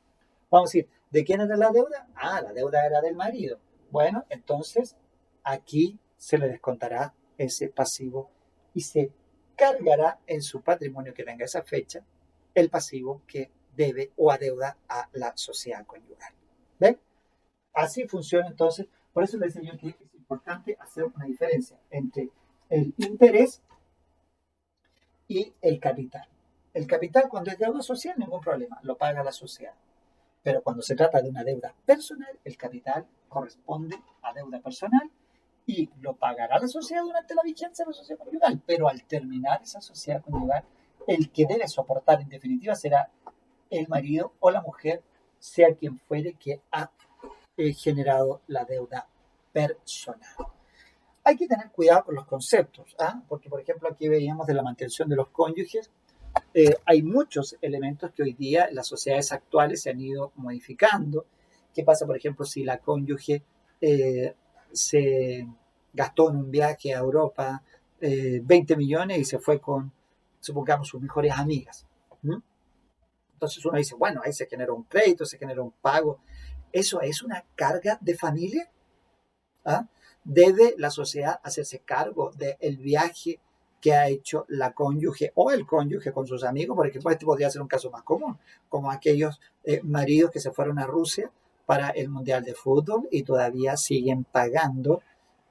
Vamos a decir, ¿de quién era la deuda? Ah, la deuda era del marido. Bueno, entonces aquí se le descontará ese pasivo y se cargará en su patrimonio que tenga esa fecha el pasivo que debe o adeuda a la sociedad conyugal. ¿Ven? Así funciona entonces. Por eso les decía yo que es importante hacer una diferencia entre el interés y el capital. El capital, cuando es deuda social, ningún problema, lo paga la sociedad. Pero cuando se trata de una deuda personal, el capital corresponde a deuda personal y lo pagará la sociedad durante la vigencia de la sociedad conyugal. Pero al terminar esa sociedad conyugal, el que debe soportar en definitiva será el marido o la mujer, sea quien fuere que ha generado la deuda personal. Hay que tener cuidado con los conceptos, ¿ah? Porque por ejemplo aquí veíamos de la mantención de los cónyuges. Hay muchos elementos que hoy día en las sociedades actuales se han ido modificando. ¿Qué pasa, por ejemplo, si la cónyuge se gastó en un viaje a Europa 20 millones y se fue con, supongamos, sus mejores amigas? ¿Mm? Entonces uno dice, bueno, ahí se generó un crédito, se generó un pago. ¿Eso es una carga de familia? ¿Ah? ¿Debe la sociedad hacerse cargo del viaje que ha hecho la cónyuge o el cónyuge con sus amigos? Porque este podría ser un caso más común, como aquellos maridos que se fueron a Rusia para el Mundial de Fútbol y todavía siguen pagando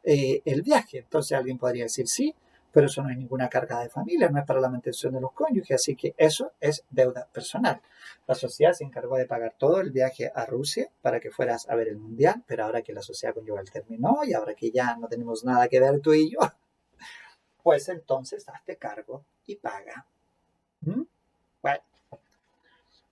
el viaje. Entonces alguien podría decir sí, pero eso no es ninguna carga de familia, no es para la mantención de los cónyuges, así que eso es deuda personal. La sociedad se encargó de pagar todo el viaje a Rusia para que fueras a ver el mundial, pero ahora que la sociedad conyugal terminó y ahora que ya no tenemos nada que ver tú y yo, pues entonces hazte cargo y paga. ¿Mm? Bueno,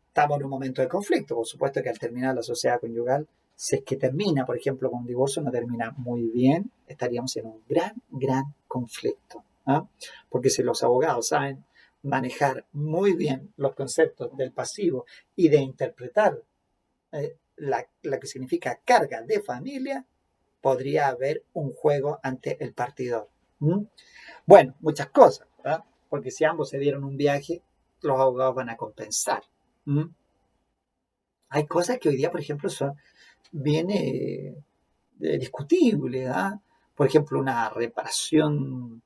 estamos en un momento de conflicto, por supuesto que al terminar la sociedad conyugal, si es que termina, por ejemplo, con un divorcio, no termina muy bien, estaríamos en un gran conflicto. ¿Ah? Porque si los abogados saben manejar muy bien los conceptos del pasivo y de interpretar la que significa carga de familia, podría haber un juego ante el partidor. ¿Mm? Bueno, muchas cosas, ¿verdad? Porque si ambos se dieron un viaje, los abogados van a compensar. ¿Mm? Hay cosas que hoy día, por ejemplo, son bien discutibles. ¿Ah? Por ejemplo, una reparación,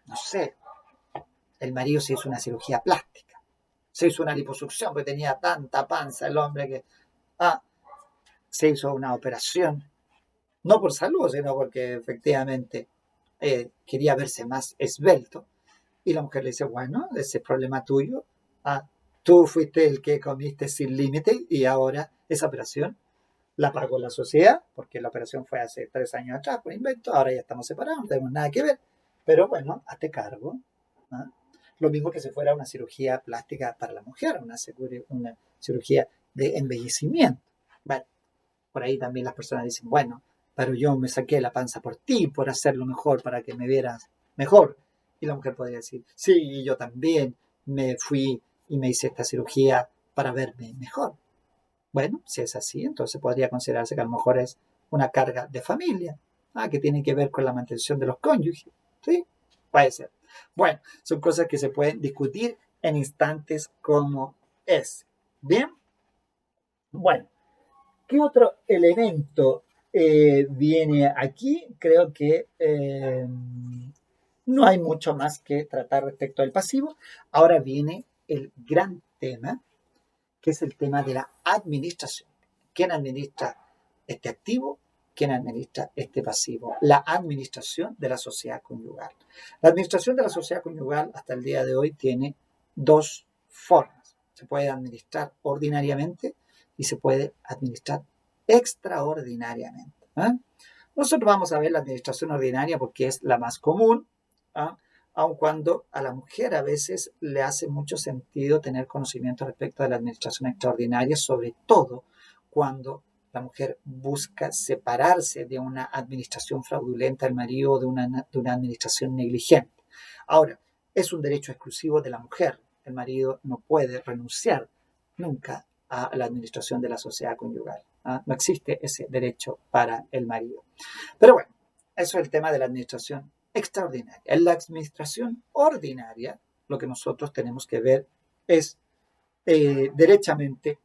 no sé, el marido se hizo una cirugía plástica, se hizo una liposucción porque tenía tanta panza el hombre que se hizo una operación, no por salud, sino porque efectivamente quería verse más esbelto. Y la mujer le dice, bueno, ese es problema tuyo. Ah, tú fuiste el que comiste sin límite y ahora esa operación la pagó la sociedad, porque la operación fue hace 3 años atrás, por invento, ahora ya estamos separados, no tenemos nada que ver. Pero bueno, hazte cargo. ¿Ah? Lo mismo que si fuera una cirugía plástica para la mujer, una cirugía de embellecimiento. Bueno, por ahí también las personas dicen, bueno, pero yo me saqué la panza por ti, por hacerlo mejor, para que me vieras mejor. Y la mujer podría decir, sí, yo también me fui y me hice esta cirugía para verme mejor. Bueno, si es así, entonces podría considerarse que a lo mejor es una carga de familia, que tiene que ver con la mantención de los cónyuges. ¿Sí? Puede ser. Bueno, son cosas que se pueden discutir en instantes como es. Bien, bueno, ¿qué otro elemento viene aquí? Creo que no hay mucho más que tratar respecto al pasivo. Ahora viene el gran tema, que es el tema de la administración. ¿Quién administra este activo? ¿Quién administra este pasivo? La administración de la sociedad conyugal. La administración de la sociedad conyugal hasta el día de hoy tiene dos formas. Se puede administrar ordinariamente y se puede administrar extraordinariamente. Nosotros vamos a ver la administración ordinaria porque es la más común, ¿eh? Aun cuando a la mujer a veces le hace mucho sentido tener conocimiento respecto de la administración extraordinaria, sobre todo cuando la mujer busca separarse de una administración fraudulenta del marido o de una administración negligente. Ahora, es un derecho exclusivo de la mujer. El marido no puede renunciar nunca a la administración de la sociedad conyugal. No existe ese derecho para el marido. Pero bueno, eso es el tema de la administración extraordinaria. En la administración ordinaria, lo que nosotros tenemos que ver es derechamente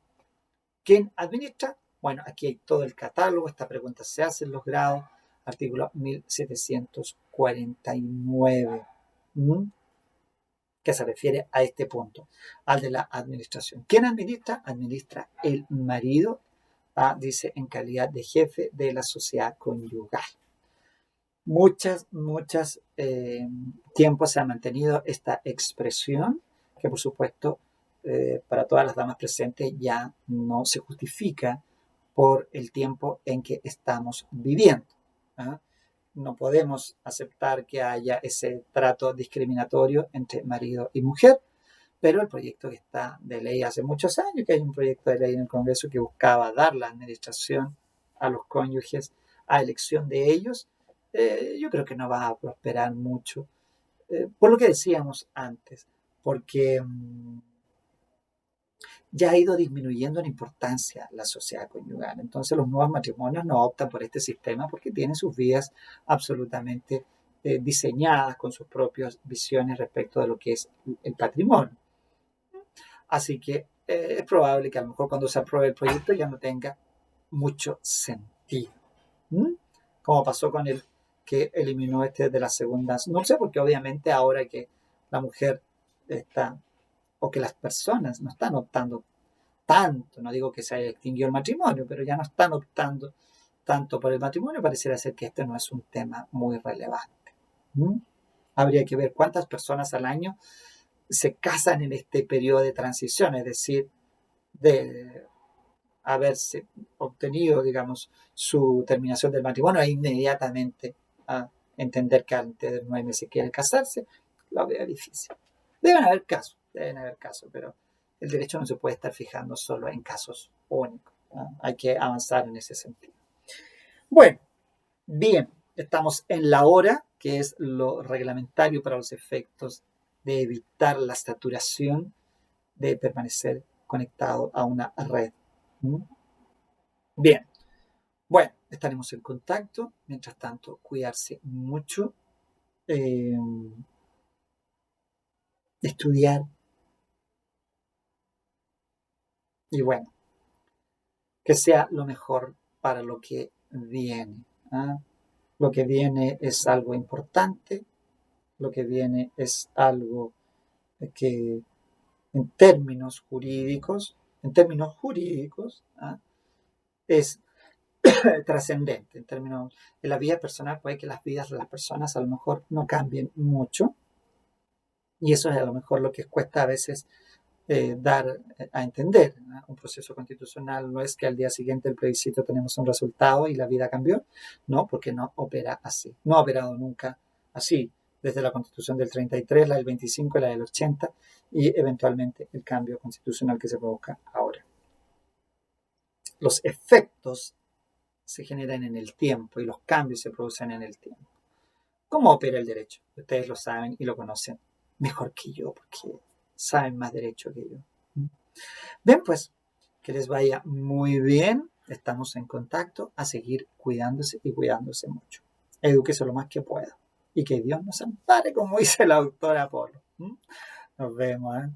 quién administra. Bueno, aquí hay todo el catálogo, esta pregunta se hace en los grados, artículo 1749, que se refiere a este punto, al de la administración. ¿Quién administra? Administra el marido, dice, en calidad de jefe de la sociedad conyugal. Muchas tiempos se ha mantenido esta expresión, que por supuesto para todas las damas presentes ya no se justifica por el tiempo en que estamos viviendo. No podemos aceptar que haya ese trato discriminatorio entre marido y mujer, pero el proyecto que está de ley hace muchos años, que hay un proyecto de ley en el Congreso que buscaba dar la administración a los cónyuges a elección de ellos, yo creo que no va a prosperar mucho, por lo que decíamos antes, porque ya ha ido disminuyendo en importancia la sociedad conyugal. Entonces los nuevos matrimonios no optan por este sistema porque tienen sus vidas absolutamente diseñadas con sus propias visiones respecto de lo que es el patrimonio. Así que es probable que a lo mejor cuando se apruebe el proyecto ya no tenga mucho sentido. Como pasó con el que eliminó este de las segundas nupcias, porque obviamente ahora que la mujer está, o que las personas no están optando tanto, no digo que se haya extinguido el matrimonio, pero ya no están optando tanto por el matrimonio, pareciera ser que este no es un tema muy relevante. Habría que ver cuántas personas al año se casan en este periodo de transición, es decir, de haberse obtenido, digamos, su terminación del matrimonio e inmediatamente a entender que antes de 9 meses quiere casarse, lo veo difícil. Deben haber casos, pero el derecho no se puede estar fijando solo en casos únicos. Hay que avanzar en ese sentido. Bueno, bien, estamos en la hora, que es lo reglamentario para los efectos de evitar la saturación, de permanecer conectado a una red. Bien, bueno, estaremos en contacto. Mientras tanto, cuidarse mucho, estudiar y bueno, que sea lo mejor para lo que viene. Lo que viene es algo importante, lo que viene es algo que en términos jurídicos, es trascendente. En la vida personal puede que las vidas de las personas a lo mejor no cambien mucho, y eso es a lo mejor lo que cuesta a veces dar a entender. Un proceso constitucional no es que al día siguiente del plebiscito tenemos un resultado y la vida cambió, no, porque no opera así, no ha operado nunca así. desde la Constitución del 33, la del 25 y la del 80, y eventualmente el cambio constitucional que se provoca ahora. Los efectos se generan en el tiempo y los cambios se producen en el tiempo. ¿Cómo opera el derecho? Ustedes lo saben y lo conocen mejor que yo, porque saben más derecho que yo. Bien, pues, que les vaya muy bien. Estamos en contacto, a seguir cuidándose y cuidándose mucho. Edúquese lo más que pueda. Y que Dios nos ampare, como dice la doctora Polo. Nos vemos, ¿eh?